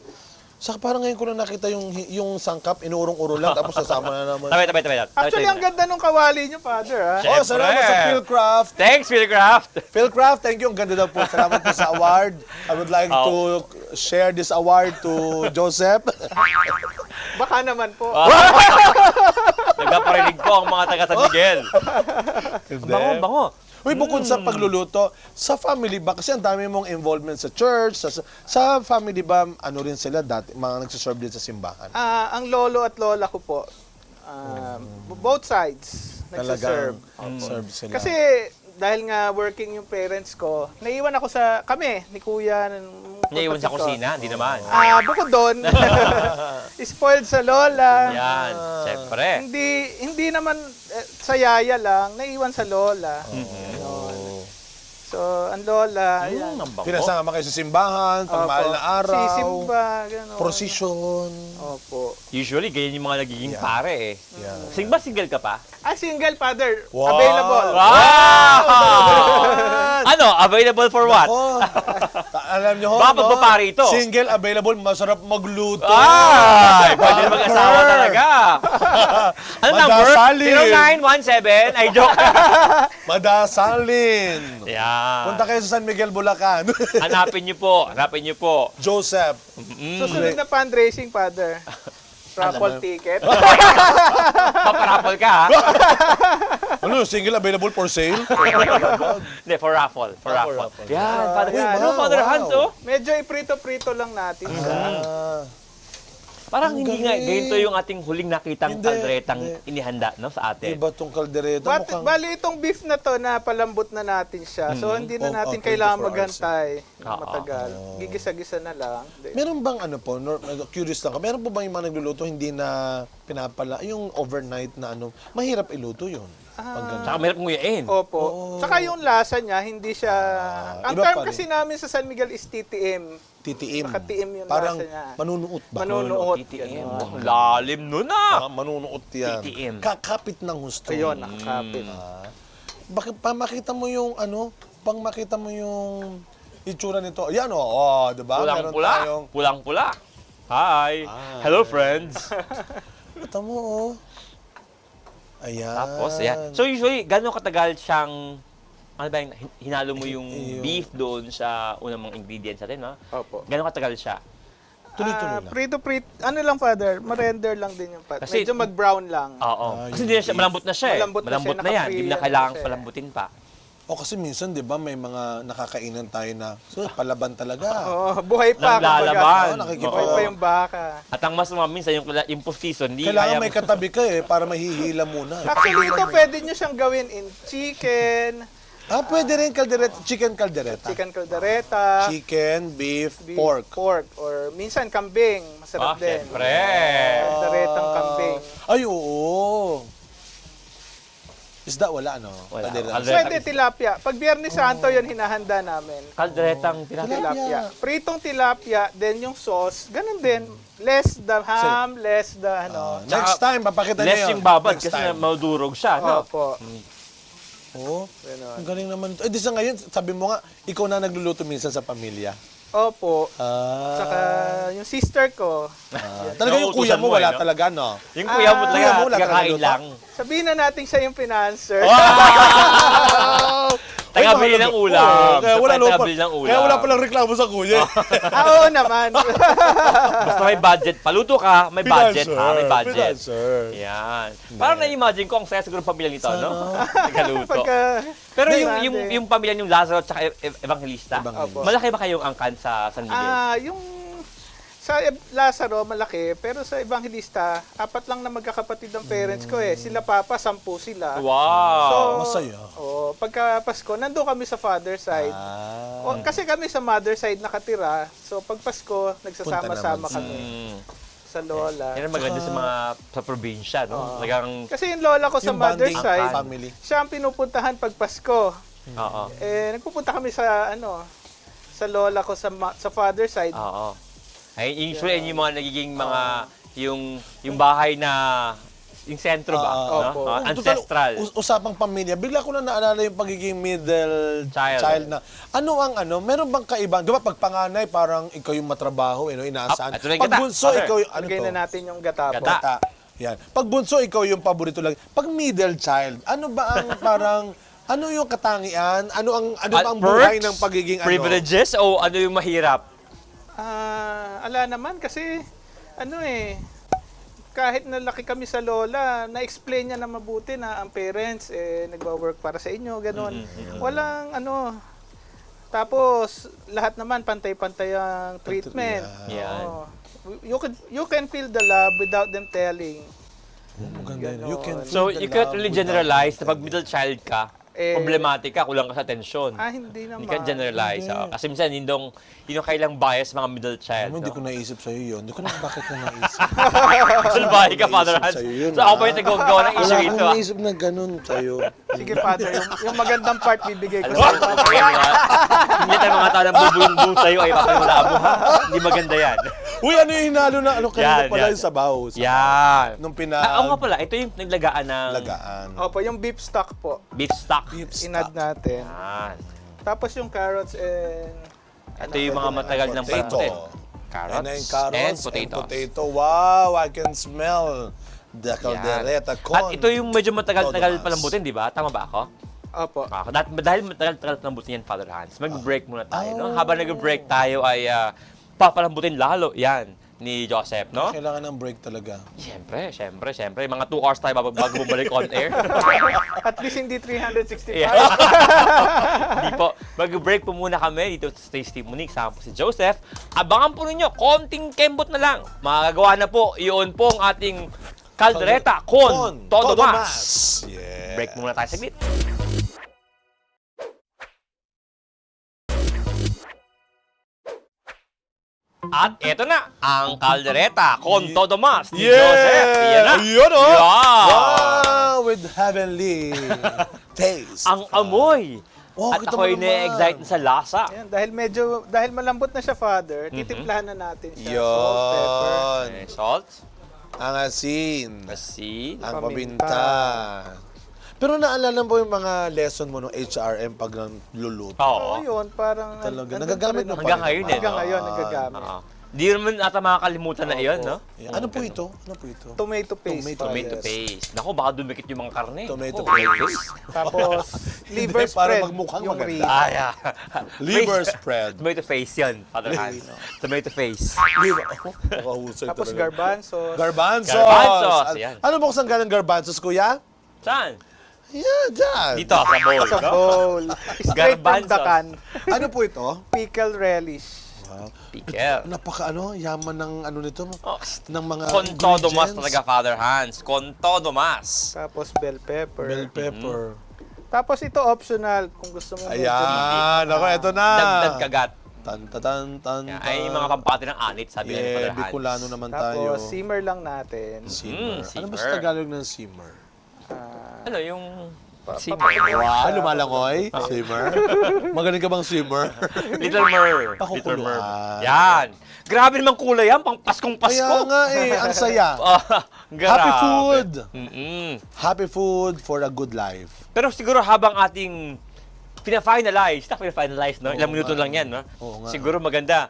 Saka parang ngayon ko lang nakita yung sangkap, inuurong-uro lang, tapos sasama na naman. Tabi. Actually, ang ganda ng kawali niyo, Father. Ha? Siyempre. Oh, salamat sa Philcraft. Thanks, Philcraft. Philcraft, thank you. Ang ganda daw po. Salamat po sa award. I would like to share this award to Joseph. Baka naman po. Nagpaparinig po ang mga taga San Miguel. Bango. Uy, bukod sa pagluluto, sa family ba? Kasi ang dami mong involvement sa church, sa family ba, ano rin sila dati, mga nagsiserve din sa simbahan? Ang lolo at lola ko po, both sides, nagsaserve. serve sila. Kasi dahil nga working yung parents ko, naiwan ako kami, ni kuya. Naiwan sa kusina, hindi naman. Bukod doon, spoiled sa lola. Yan, siyempre. Hindi naman sa yaya lang, naiwan sa lola. Ganon. So, ang lola, ayan. Ang bango. Pinasama kayo sa simbahan, pag mahal na araw, Sisimba, gano'n. prosesyon. Opo. Usually, ganyan yung mga nagiging pare eh. Yeah. Single ka pa? Single father, Wow. available. Wow! Ano? Available for what? Oh, alam nyo ho, Baka pagpapari ito. Single, available, masarap magluto. Ay! Pwede na mag-asawa talaga. Ano number? Madasalin. 0917. Ay, joke. Madasalin. Yan. Punta kayo sa San Miguel, Bulacan. Hanapin niyo po. Joseph. Susunod na fundraising, father. Raffle ticket. Paparapol ka, ha? Ano, single available for sale? Hindi, for raffle. For raffle. raffle. Yan, Father Uy, Hans. wow, Father wow. Hans, oh. Medyo iprito-prito lang natin siya. Parang Ang hindi nga, galing. ganito yung ating huling nakitang Hindi, kalderetang hindi. inihanda, no, sa atin. Iba tong kaldereta Bali itong beef na to, na palambot na natin siya. So, hindi na natin Okay, kailangan 24 hours. maghantay. Oo. Matagal. Gigisa-gisa na lang. Meron bang ano po, curious lang ka, meron po bang yung mga nagluluto hindi na pinapala, yung overnight na ano, mahirap iluto yun. Pag ganun. Tsaka mahirap nguyain. Opo. Tsaka yung lasa niya, hindi siya... ang iba term pa rin. kasi namin sa San Miguel is TTM. Titiim. Nakatiim yung Parang lasa niya. manunuot ba? Manunuot. TTM. Ganon. Lalim nun, ah. Manunuot yan. TTM. Kakapit ng husto. Ayun, nakakapit. Bakit pa makita mo yung ano, pang makita mo yung itsura nito. Ayan oh, 'di ba? Meron Pulang-pula. tayong Pulang-pula. Hi. Hello, friends. Kita mo oh. Ayan. Tapos, ayan. So, usually, gano'ng katagal siyang, ano ba yung, hinalo mo yung Yung- beef doon sa unang mga ingredients natin, no? Opo. Gano'ng katagal siya? Tuloy-tuloy lang. Prito-prito. Ano lang, father? Ma-render lang din yung pat. Kasi- Medyo mag-brown lang. Oo. Ah, Kasi hindi na siya, malambot na siya eh. Malambot na siya, na yan. naka-free Hindi na ano kailangan siya. palambutin pa. O kasi minsan 'di ba may mga nakakainan tayo na palaban talaga. Oh, buhay pa. Naglalaban. Buhay pa yung baka. At ang mas minsan, yung post-season, hindi Kailangan kaya... may katabi ka para mahihila muna. Actually, ito pwede nyo siyang gawin in chicken, Pwede rin kaldereta, chicken kaldereta. chicken caldereta, Chicken, beef, beef, pork. or minsan kambing. Masarap din. syempre. Calderetang kambing. Ay, oo. Isda, wala, no? Wala. Kaldereta. Pwede tilapia. Pag Biyernes Santo, yun hinahanda namin. Kalderetang tilapia. Tilapia. Pritong tilapia, then yung sauce, ganun din. Less the ham, less the Next time, papakita niyo Less yun. yung babad Next kasi time. madurog siya, no? Opo. Oo. Ganun. Ang galing naman. Eh, di sa ngayon, sabi mo nga, ikaw na nagluluto minsan sa pamilya. Opo. Ah. Saka yung sister ko, Talaga yung kuya Nauutusan mo, mo, wala no? talaga, no? Yung kuya mo kuya mo, talaga, wala kakain talaga lang. sabihin na natin siya yung financer. Tagabili ng ulam. Oo, kaya wala naman Tagabili ng ulam. Kaya wala palang reklamo sa kuya. Oo naman. Basta may budget. Paluto ka, may budget ha, may budget. Financer. Yan. Parang na-imagine ko, ang saya siguro ng pamilya nito, no? Nagaluto. Pagka, Pero Hindi, yung pamilya yung Lazaro at saka Evangelista, Evangelista. malaki ba kayong angkan sa San Miguel? yung sa Lazaro, malaki. Pero sa Evangelista, 4 lang na magkakapatid ng parents ko eh. Sila papa, 10 sila. Wow! Masaya. Pagka Pasko, nandun kami sa father side. Kasi kami sa mother side nakatira. So pag Pasko, nagsasama-sama Punta kami Mm. sa lola. Yan ang maganda sa mga sa probinsya, no? Talagang, Kasi yung lola ko sa Yung mother bonding side, family. siya ang pinupuntahan pag Pasko. oo. Nagpupunta kami sa sa lola ko sa father side. Oo. Ay, usually yun yung mga nagiging mga, yung bahay na, yung sentro ba? Opo. no? Ancestral. Usapang pamilya, bigla ko na naalala yung pagiging middle Child. na. Meron bang kaibang? Di ba pag panganay, parang ikaw yung matrabaho, inaasahan. ito na yung Pag gata. bunso, Father. ikaw yung, Lagay na natin yung gata po. Gata. Bata. Yan. Pag bunso, ikaw yung paborito lang. Pag middle child, ano ba ang parang, ano yung katangian? Ano ba ang buhay ng pagiging privileges o ano yung mahirap? Ala naman kasi kahit nalaki kami sa lola, na-explain niya na mabuti na ang parents nagwa-work para sa inyo, ganun. Walang tapos lahat naman pantay-pantay ang treatment. Yan. Oo. You can feel the love without them telling. Maganda yun. You can So, feel the you can't love really without generalize na pag telling. middle child ka, problematic ka, kulang ka sa atensyon. Hindi naman. You can't generalize. Kasi minsan, yung kailang bias mga middle child. Hindi ko naisip sa'yo yun. Hindi ko na bakit na naisip. Sulbahe ka, Father Hans. Sa'yo yun, So, ako pa yung tagagawa ng issue Wala ito. akong naisip na ganun sa'yo. Sige, Father, yung magandang part bibigay ko Alam mo, sa'yo. hindi tayo mga tao na bubulong-bulo sa'yo, ay papalula mo, ha? Hindi maganda yan. Uy, ano yung hinalo na? Kanina Yan, pala yan. yung sabaw. Yan. Nung Oo nga pala, ito yung naglagaan ng lagaan. Opo, yung beef stock po. beef stock. Beef Inad stock. natin. Yan. Tapos yung carrots and Ito yung mga matagal ng Potato. pansin. And then Carrots carrots and potatoes. Wow, I can smell the caldereta con. At ito yung medyo matagal-tagal Todomas. palambutin, di ba? Tama ba ako? Opo. Dahil matagal-tagal palambutin yan, Father Hans, mag-break muna tayo. No? Habang nag-break tayo ay papalambutin lalo yan ni Joseph, no? Kailangan ng break talaga. Siyempre. Mga 2 hours tayo bago bumalik on air. At least hindi 365. Yeah. Hindi po. Mag-break po muna kami dito sa Tasty Monique. Sama po si Joseph. Abangan po ninyo, konting kembot na lang. Magagawa na po, iyon po ang ating caldereta con todo mas. Yeah. Break muna tayo saglit. At eto na, ang caldereta con todo mas ni Joseph. Yan na. Yun, oh! Yan. Wow! With heavenly taste. Ang amoy. Oh, At kita mo ako'y naman. na-excite na sa lasa. Ayan, dahil malambot na siya, Father, titimplahan na natin siya. Salt, pepper. Yun. Okay, salt, Ang asin. asin, Ang Paminta. paminta. Pero naalala mo yung mga lesson mo nung HRM pag luluto? Oo, Oo. yun, parang... Talaga. andun Nagagamit pa rin mo ako. pa Hanggang rin ngayon ba? eh. Hanggang ngayon, nagagamit. Oo. Di naman ata makakalimutan na iyon, no? Ano po ito? Ano po ito? Tomato paste. Tomato Father. paste. Naku, baka dumikit yung mga karne. Tomato Oh, paste. Tapos, liver Hindi, para spread. magmukhang yung maganda. rib. Ah, yeah. Liver Face- spread. Tomato face yun, Father Hans. Tomato face. Liver. Nakahusay Tapos talaga. garbanzos. Garbanzos. Garbanzos, yan. Ano mo kung galing garbanzos, kuya? Saan? Yeah, dyan. Dito, sa bowl. Sa no? bowl. Straight from the Garbanzos. can. Ano po ito? Pickle relish. Wow. Pickle. Napaka yaman ng nito, Oh, ng mga con todo mas ingredients. talaga, Father Hans. Con todo mas. Tapos bell pepper. Bell pepper. Tapos ito optional kung gusto mo. Ayan, ako, eto na. Dagdag kagat. Tan tan tan tan. Yan, ay mga kampate ng anit, sabi nga ni Yeah, Father Hans. Bicolano naman tayo. Tapos simmer lang natin. Simmer. Ano ba simmer. sa Tagalog ng simmer? Ah, Ano, yung Wow, lumalangoy. Swimmer. Magaling ka bang swimmer? Little Mer. Pakukuluan. Little Mer. Yan. Grabe naman kulay yan, pang Paskong Pasko. Kaya nga ang saya. Grabe. Happy food. Mm-mm. Happy food for a good life. Pero siguro habang ating pina-finalize, no? Ilang minuto lang yan, no? Oo nga. Siguro maganda.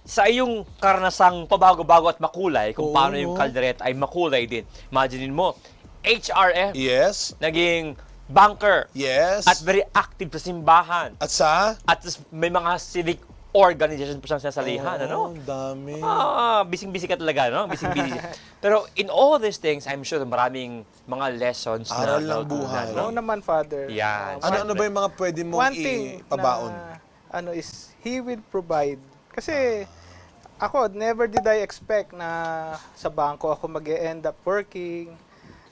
Sa iyong karanasang pabago-bago at makulay, kung Oo, paano no? yung kaldereta ay makulay din. Imaginein mo, HRM, Yes. naging banker, Yes. at very active sa simbahan. At sa? At may mga civic organization po siyang sinasalihan, ano? Ang dami. Bising-busy ka talaga, no? Bising-busy. Pero in all these things, I'm sure maraming mga lessons Aral na ng buhay. Oo naman, Father. Yan. Ano ba yung mga pwede mong One thing ipabaon? na is He will provide. Kasi ako, never did I expect na sa bangko ako mag-e-end up working.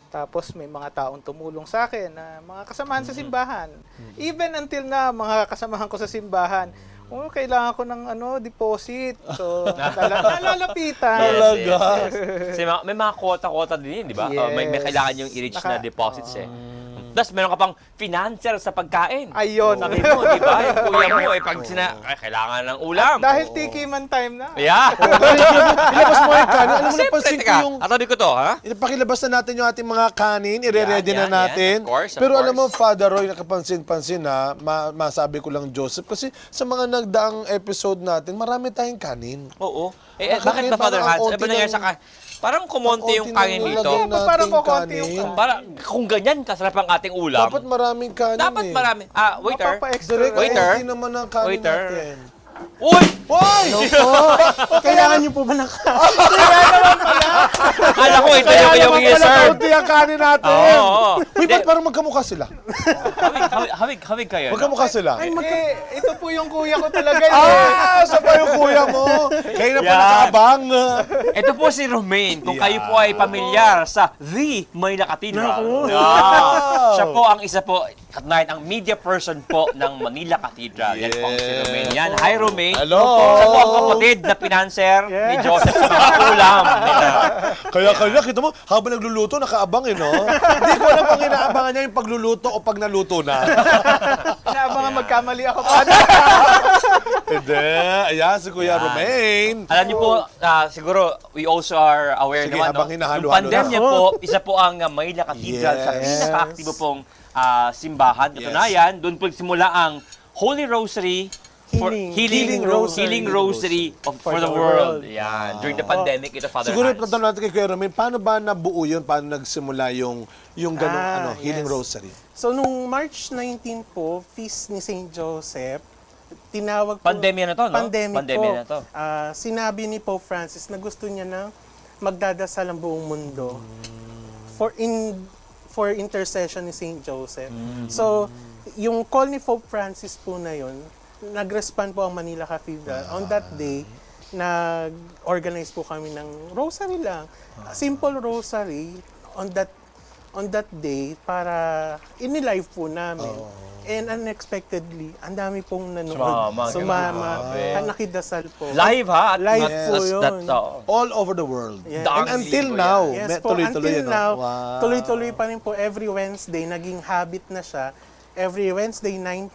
Tapos may mga taong tumulong sa akin na mga kasamahan sa simbahan. Even until na mga kasamahan ko sa simbahan, kailangan ko ng deposit. So, nalalapitan. Talaga? Kasi may mga quota-quota din yun, di ba? May Yes. kailangan yung i-reach na deposits eh. Tapos meron ka pang financer sa pagkain. Ayun. Sabi mo, di ba? Yung kuya mo, pag kailangan ng ulam. Dahil tiki man time na. Yeah. Ilabas mo yung kanin. Alam mo, napansin ko yung... Atabi ko to, ha? Pakilabas na natin yung ating mga kanin, ire-ready Yan, na natin. yan. Of course, of Pero alam mo, course. Father Roy, nakapansin-pansin na, masabi ko lang Joseph, kasi sa mga nagdaang episode natin, marami tayong kanin. Oo. Bakit Bakit ba, Father parang Hans? Ano konti ba nangyari lang- sa parang kumonti yung kanin dito. nilagay nating Parang kukonti yung kanin. Para kung ganyan kasarap ang ating ulam, Dapat maraming kanin dapat marami. Waiter. Mapapa-extra. Direct, Waiter. konti naman ang kanin Waiter. natin. Uy! Hoy! Kailangan niyo po ba ng Akala ko ito yung naman pala i-serve. kaunti ang kanin natin. Oo. Uy, ba't parang magkamukha sila? Hawig kayo. no? Magkamukha sila. Ito po yung kuya ko talaga. Sa pa yung kuya mo? Kayo na pa Yan. nakaabang. Ito po si Romaine. Kung kayo po ay pamilyar sa The Manila Cathedral. Siya po ang isa po, katnayan ang media person po ng Manila Cathedral. Yan po ang si Romaine. Yan. Hi, Romaine. Hello. Siya po ang kapatid na pinanser ni Joseph sa mga ulam nila. Kaya, kita mo, habang nagluluto, nakaabang no? Hindi ko alam kung inaabangan niya yung pagluluto o pag naluto na. Inaabangan magkamali ako pa. Hindi. Ayan, si Kuya Yan. Romaine. Alam niyo po, siguro, we also are aware Sige, naman, habang no? hinahalo-halo Yung pandemya na. po, isa po ang Manila Cathedral sa Yes. pinaka-aktibo pong simbahan. Katunayan, doon po simula ang Holy Rosary for Healing Rosary. Healing Rosary for the world. Yan. During the pandemic, ito Father Siguro Hans. ipatanong natin kay Kuya Romaine, paano ba nabuo yun? Paano nagsimula yung ganong Healing Yes. Rosary? So, nung March 19 po, feast ni St. Joseph, tinawag po... Pandemya na to, no? Pandemic Pandemya po. na to. Sinabi ni Pope Francis na gusto niya na magdadasal ang buong mundo for intercession ni St. Joseph. So, yung call ni Pope Francis po na yun, nag-respond po ang Manila Cathedral. On that day, nag-organize po kami ng rosary lang. Simple rosary on that day para in-live po namin. And unexpectedly, ang dami pong nanood. Sumama. Grabe. Nakidasal po. Live, ha? At Live not- po that's- yun. All over the world. Yeah. And Dark until Libo now, Yes po, tuloy-tuloy until yun. now, Wow. tuloy-tuloy pa rin po every Wednesday, naging habit na siya. Every Wednesday, 9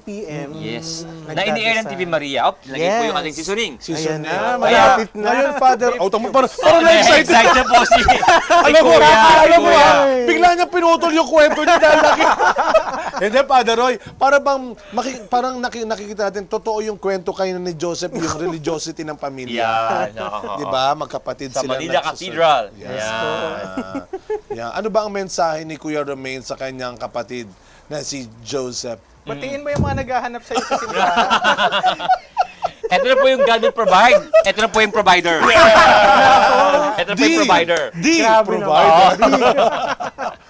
p.m. Yes. nagdadasal. Na ini-air ng TV Maria. Lagay po Yes. yung ating seasoning. Ayan na, Kaya, malapit na. ngayon, Father, parang Parang na-excited. na po si Alam mo, Kuya. bigla niya pinutol yung kwento niya dahil Hindi, Father Roy, parang nakikita natin, totoo yung kwento kayo ni Joseph, yung religiosity ng pamilya. Yan. oo. Di ba? Magkapatid Sa sila. Manila nagsusunod. Cathedral. Yes. Yan. Yeah. Ano ba ang mensahe ni Kuya Romaine sa kanyang kapatid na si Joseph? Batiin mo yung mga naghahanap sa'yo sa simbahan. Ito na po yung God will provide. Ito na po yung provider. Ito na po yung provider. The Grabe provider.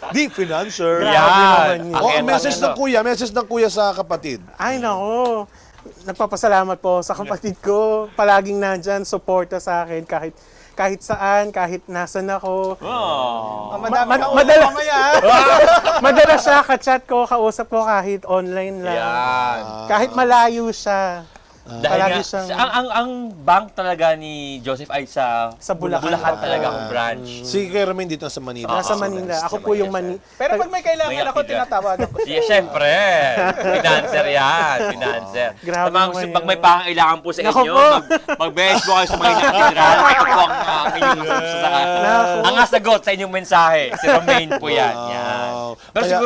The financer. Yan. naman yun. Oh, Ang message ng kuya sa kapatid. Ay, nako. Nagpapasalamat po sa kapatid ko. Palaging nandyan, suporta sa akin kahit saan, kahit nasan ako. Oh. Madami ka ulo madala- mamaya. Madalas siya, ka-chat ko, kausap ko kahit online lang. Yan. Kahit malayo siya. Dahil Palagi nga, siyang- ang bank talaga ni Joseph ay sa Bulacan. talaga ang branch. Si Kuya Romain dito sa Manila. Nasa Manila. Ako po yung Pero pag may kailangan May ako, aktividad. tinatawagan ko. Siya, syempre. Financer yan. Financer. Grabe Sa mga naman gusto, yun. pag may pangailangan po sa Naku inyo, po. mag-message po kayo sa mga katedral. Ito po ang inyong ang sagot sa inyong mensahe. Si Romain po yan. Yan. Pero Kaya-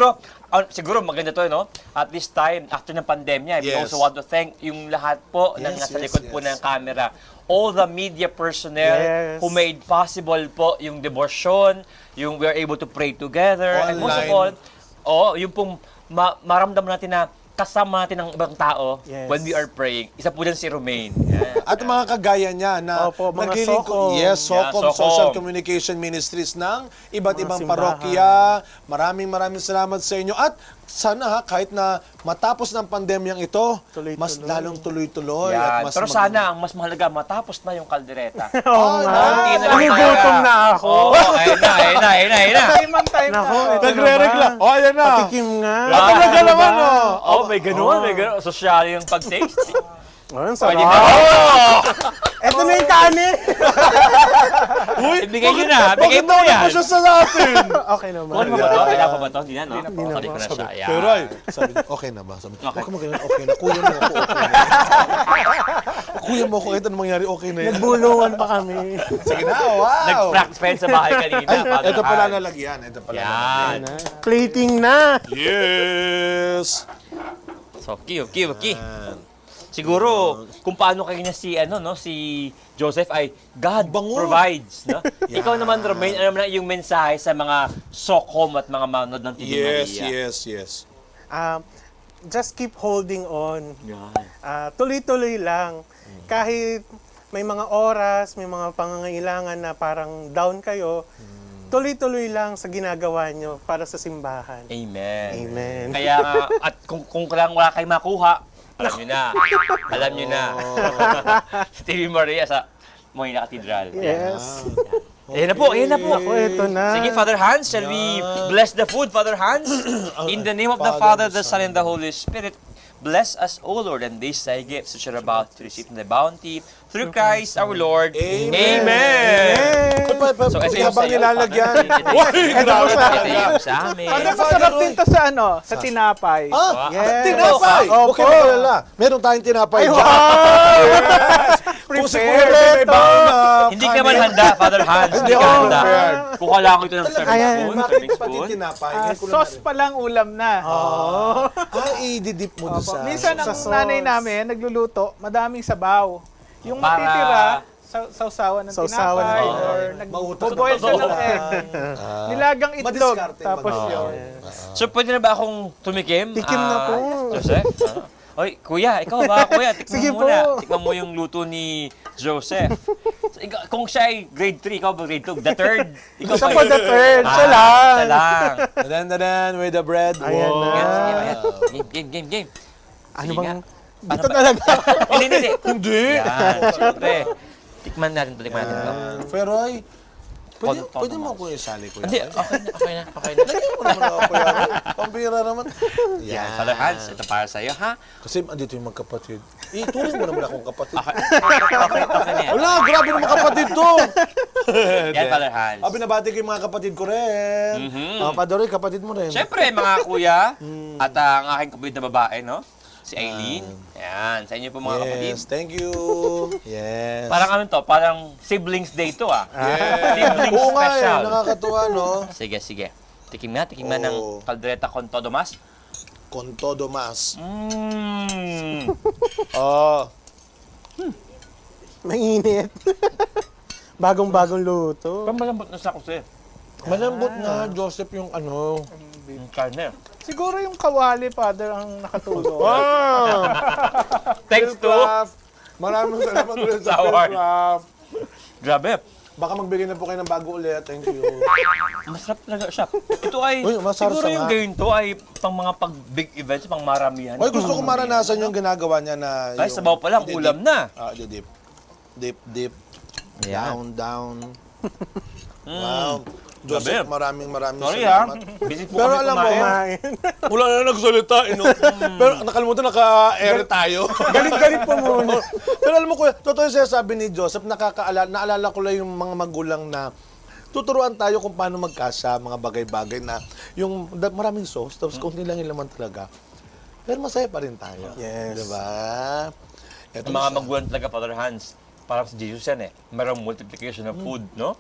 siguro maganda to, no? At this time, after ng pandemya, we Yes. also want to thank yung lahat po ng Yes, nasa yes, likod po yes. ng camera. All the media personnel Yes. who made possible po yung devotion, yung we are able to pray together, and most of Online. all, yung pong maramdaman natin na kasama natin ng ibang tao Yes. when we are praying. Isa po dyan si Romain. Yan. At mga kagaya niya na Opo, mga naglilingkod- SOCOM. Yes, SOCOM, Yeah, SOCOM. Social Communication Ministries ng iba't Mga ibang simbahan. parokya. Maraming salamat sa inyo. At sana kahit na matapos ng pandemyang ito, Tuloy-tuloy. mas lalong tuloy-tuloy. Yan. At mas Pero sana, ang mas mahalaga, matapos na yung kaldereta. Oo nga. Konti na lang Nagugutom talaga. na ako. Oo, ayun na. Time Nako, na. ito Nagre-reklam. Oh, ayan na. Patikim nga. Ah, talaga naman, oh. Oh, may ganun, may ganun. Social yung pag-taste. Oh, ang Pwede sarap. na. Oh! Ito na yung kanin. Ibigay nyo na. Bigay Bakit mo naman yan. po siya sa atin? Okay naman. Kuha mo ba to? Kailangan pa ba to? Hindi na, no? Hindi na Sabi po. ko na siya. Yan. Pero ay, sabi niya, okay na ba? Sabi niya, Okay. okay mo ganyan, okay na. Kuya mo ako, okay na. Kuya mo ako, kahit anong mangyari, okay na yan. Nagbulungan pa kami. Sige na, wow. Nag-practice pa yun sa bahay kanina. Ay, Father ito pala Hans. nalagyan. Ito pala Yan. Plating na. Yes. So, okay. Siguro, kung paano kayo niya si, si Joseph ay God Bango. provides, no? Ikaw naman, Romain, ano naman yung mensahe sa mga SOCOM at mga manood ng TV Maria? Yes. Just keep holding on. Yan. Tuloy-tuloy lang. Kahit may mga oras, may mga pangangailangan na parang down kayo, tuloy-tuloy lang sa ginagawa nyo para sa simbahan. Amen. Amen. Kaya nga, at kung lang wala kayong makuha, alam nyo na. Alam nyo na. Sa TV Maria sa Moyna Cathedral. Yes. Ayan na po. Ako, ito na. Sige, Father Hans, shall we bless the food, Father Hans? In the name of the Father, the Son, and the Holy Spirit, bless us, O Lord, and these thy gifts which are about to receive in thy bounty, through Christ our Lord. Amen. So, ito yung habang sa'yo, nilalagyan. Father. Ito po sa Ito yung sa amin. Ano masarap din to sa sa tinapay. Ah, Yes. tinapay! Opo. Okay mo kalala. Meron tayong tinapay dyan. Kung si Kuya Prepare Red, may ito. baon na Hindi ka man handa, Father Hans. Hindi ka ako handa. prepared. Kuha lang ko ito ng serving Ayan. spoon. Bakit Serving pati spoon. tinapay? Ah, Ngayon ko lang sauce pa lang ulam na. ididip mo doon Opo. sa... Minsan ang sa sauce. nanay namin nagluluto, madaming sabaw. Yung Para- matitira, sausawan ng Sausawan ng tinapay tinapay. or Mautak. nag-boil sa ng egg. Nilagang itlog. Madiskarte, Tapos mag- yun. So, pwede na ba akong tumikim? Tikim na po. Joseph? Oy, kuya, ikaw ba? Kuya, tikman Sige mo muna. po. Tikman mo yung luto ni Joseph. So, kung siya ay grade 3, ikaw ba grade 2? The third? Ikaw Siya ba po yun? the third. Siya Siya lang. lang. Dadan, with the bread. Ayan Wow. na. Sige, ayan. Game. Ano Sige bang... nga. Dito talaga. Hindi. Hindi. Yan, syempre. Tikman natin to. Pero ay, pwede Todo mo mas. ako isali, Kuya. Hindi, okay na. Lagyan mo naman ako, Kuya. Pambira naman. Yan, Father Hans, ito para sa'yo, ha? Kasi andito yung magkapatid. Ituring mo naman akong kapatid. Okay na yan. Wala, grabe naman kapatid to. Yan, Father Hans. Binabati ko yung mga kapatid ko rin. Padre, kapatid mo rin. Siyempre, mga kuya, at ang aking kapatid na babae, no? Si Aileen. Yan, sa inyo po mga kapatid. Yes, thank you. Yes. Parang ano to, parang siblings day to, ah. Yes. Siblings Oo nga special. nakakatuwa, no? Sige. Tikim na ng Oo. caldereta con todo mas. Con todo mas. Oh. Mainit. Bagong-bagong luto. Malambot na sa kasi. Malambot nga, Joseph, yung ano. Yung karne. Siguro yung kawali, Father, ang nakatulong. Wow! Thanks to... Philcraft. Maraming salamat ulit sa Sa award. Philcraft. Grabe. Baka magbigay na po kayo ng bago ulit. Thank you. Masarap talaga siya. Ito ay, Uy, masarap siguro siya yung nga. ganito ay pang mga pag-big events, pang maramihan. Oy, gusto ko maranasan yung ginagawa niya na... Kahit yung sabaw pa lang, didip. ulam na. Dip. Yan. Down. Wow. Joseph, Gabi. maraming Sorry ha, salamat. busy po Pero kami alam mo, kumain. wala na nagsalita, Pero nakalimutan, naka-air tayo. Galit-galit po muna. Pero alam mo, kuya, totoo yung sinasabi ni Joseph, naalala ko lang yung mga magulang na tuturuan tayo kung paano magkasa, mga bagay-bagay na maraming sauce, tapos konti lang yung laman talaga. Pero masaya pa rin tayo. Yes. Diba? Ito Ang mga magulang talaga, Father Hans, parang si Jesus yan Mayroong multiplication of food, no?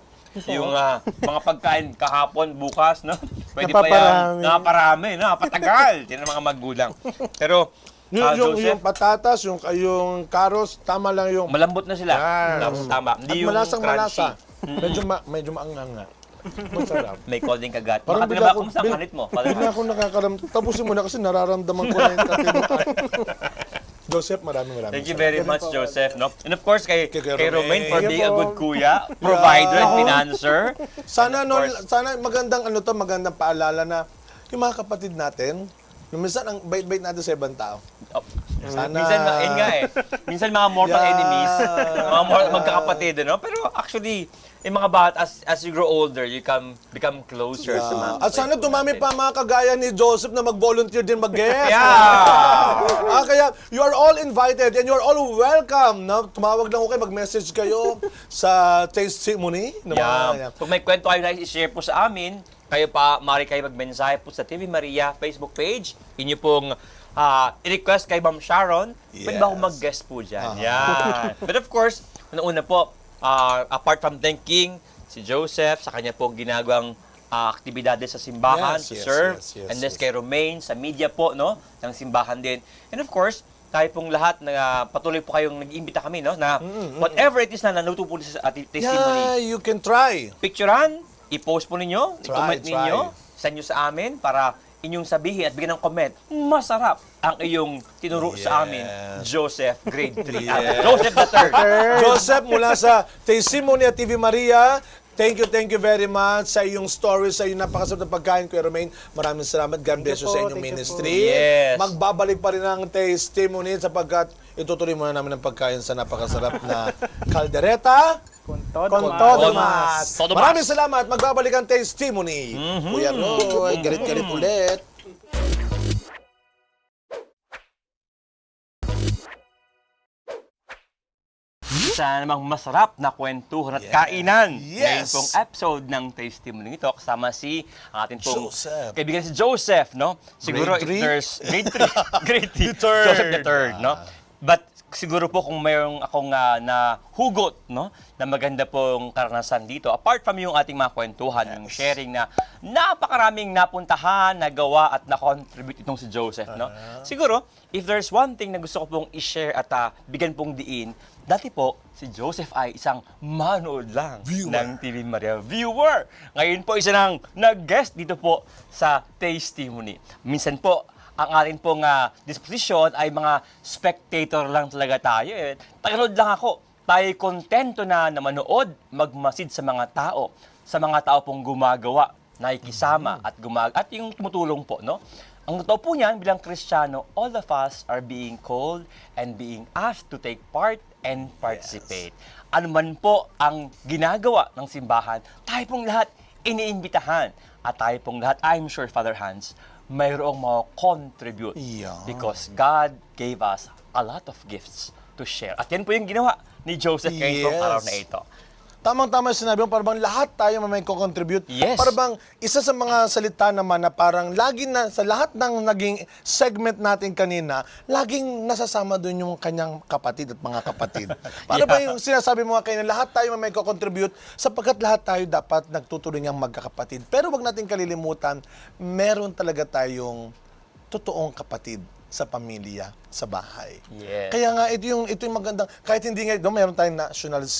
Yung mga pagkain kahapon, bukas, no? Pwede pa yan. Napaparami, napatagal. Yan ang mga magulang. Pero, yung Joseph, patatas, yung karos, tama lang yung... malambot na sila. Yan. Tapos tama. At Hindi yung malasang crunchy. malasa. Medyo maangang nga. Masarap. May konting kagat. Parang Bakit bigla ba, ako- kumusta ang bil- kanit mo, Father Bigla Hans? ako tapusin mo na kasi nararamdaman ko na yung katinuan. Joseph, maraming Thank you salamat. very much, Joseph. No? And of course, kay Kay Romaine for Romaine. being a good kuya, provider, and financer. Sana, And of course- sana magandang paalala na yung mga kapatid natin, minsan ang bait-bait natin sa ibang tao. Oh, Sana... minsan, yun nga minsan mga mortal Yeah. enemies, mga magkakapatid, no? Pero actually, yung mga bata, as you grow older, you become closer sa mga At sana dumami pa mga kagaya ni Joseph na mag-volunteer din mag-guest. Yeah! Kaya you are all invited and you are all welcome. No? Tumawag lang ko kayo, mag-message kayo sa testimony. Yeah. Pag may kwento kayo na i-share po sa amin, kayo pa, maaari kayo magmensahe po sa TV Maria Facebook page. Inyo pong i-request kay Ma'am Sharon. Pwede ba akong mag-guest po dyan? Yeah. But of course, una po, apart from thanking si Joseph sa kanya pong ginagawang aktibidades sa simbahan Yes, to yes, serve. yes, And then yes. kay Romaine, sa media po, no? Ng simbahan din. And of course, tayo pong lahat na patuloy po kayong nag-iimbita kami, no? Na whatever it is na nanuto po sa testimony, Yeah, you can try. picturean, i-post po ninyo, Try, i-comment ninyo, send nyo sa amin para inyong sabihin at bigyan ng comment, masarap ang iyong tinuro sa amin, Joseph, grade 3. Joseph the third. Joseph, mula sa Testimony at TV Maria, thank you very much sa iyong story, sa iyong napakasarap na pagkain, Kuya Romaine. Maraming salamat. God bless you sa inyong thank you po. ministry. Yes. Magbabalik pa rin ang testimony sapagkat itutuloy muna namin ang pagkain sa napakasarap na kaldereta. Con todo Todo mas. mas. Todo mas. Maraming salamat. Magbabalik ang testimony. Kuya Roy, galit-galit ulit. Isa namang masarap na kwentuhan at kainan. Ngayon Yes. pong episode ng Testimony ito kasama si ang ating pong Joseph. kaibigan si Joseph, no? Siguro Grade if three? there's grade 3, grade 3, The third. Joseph the third, no? But siguro po kung mayroong akong na hugot, no, na maganda pong karanasan dito, apart from yung ating mga kwentuhan, yung sharing na napakaraming napuntahan, nagawa at na-contribute itong si Joseph, no? Siguro, if there's one thing na gusto ko pong i-share at bigyan pong diin, dati po, si Joseph ay isang manood lang ng TV Maria. Viewer! Ngayon po, isa nang nag-guest dito po sa Testimony. Minsan po, ang ating pong disposition ay mga spectator lang talaga tayo. Taganood lang ako. Tayo'y kontento na manood, magmasid sa mga tao pong gumagawa, nakikisama at yung tumutulong po, no? Ang totoo po niyan, bilang Kristiyano, all of us are being called and being asked to take part and participate. Ano man po ang ginagawa ng simbahan, tayo pong lahat iniimbitahan. At tayo pong lahat, I'm sure, Father Hans, mayroong contribute Yeah. because God gave us a lot of gifts to share. At yan po yung ginawa ni Joseph ngayon pong Yes. araw na ito. Tamang-tama yung sinabi mo, parang lahat tayo may contribute. Yes. Parang isa sa mga salita naman na parang lagi na, sa lahat ng naging segment natin kanina, laging nasasama doon yung kanyang kapatid at mga kapatid. Para ba yung sinasabi mo kanina, lahat tayo may contribute sapagkat lahat tayo dapat nagtutuloy niyang magkakapatid. Pero wag natin kalilimutan, meron talaga tayong totoong kapatid sa pamilya, sa bahay. Yes. Kaya nga, ito yung magandang, kahit hindi nga, mayroon tayong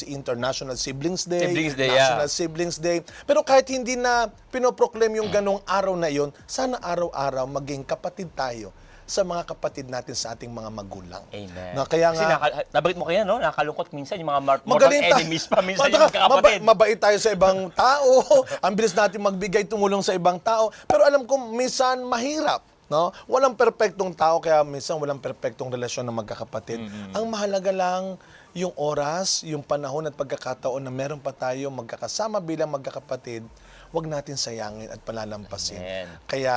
International Siblings Day, Siblings Day, National Siblings Day, pero kahit hindi na pinoproclaim yung ganong araw na yon, sana araw-araw maging kapatid tayo sa mga kapatid natin sa ating mga magulang. Amen. Na kaya Kasi nga, nabanggit mo kaya, no? Nakakalungkot minsan yung mga mortal magaling enemies pa minsan yung kakapatid. Mabait tayo sa ibang tao. Ang bilis natin magbigay tumulong sa ibang tao. Pero alam ko, minsan mahirap. No? Walang perpektong tao, kaya minsan walang perpektong relasyon ng magkakapatid. Ang mahalaga lang yung oras, yung panahon at pagkakataon na meron pa tayo magkakasama bilang magkakapatid, wag natin sayangin at palalampasin. Amen. Kaya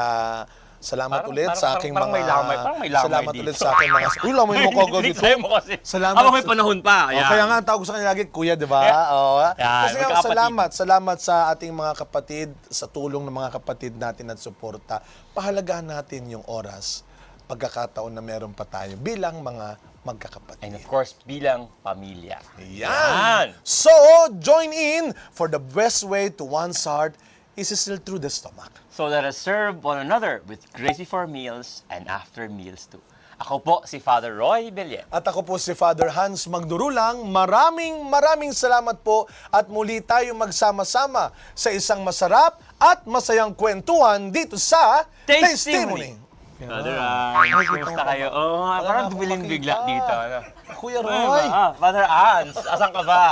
salamat ulit sa aking parang mga may lamay salamat dito. ulit sa aking mga uy, lamay mo ko dito. Hindi mo kasi. Salamat. Habang may panahon pa. Oh, kaya nga ang tawag ko sa kanya lagi, kuya, di ba? Oo. Yan, Kasi nga, magkakapatid. salamat sa ating mga kapatid, sa tulong ng mga kapatid natin at suporta. Pahalagahan natin yung oras, pagkakataon na meron pa tayo bilang mga magkakapatid. And of course, bilang pamilya. Yan. So, join in for the best way to one's heart is still through the stomach. So let us serve one another with grace before meals and after meals too. Ako po si Father Roy Bellet. At ako po si Father Hans Magdurulang. Maraming salamat po at muli tayo magsama-sama sa isang masarap at masayang kwentuhan dito sa Testimony. Father Hans, kumusta kayo? Oo nga, parang ako dumiling makita. bigla dito. Ano? Kuya Ay, Roy. Father Hans, asan ka ba?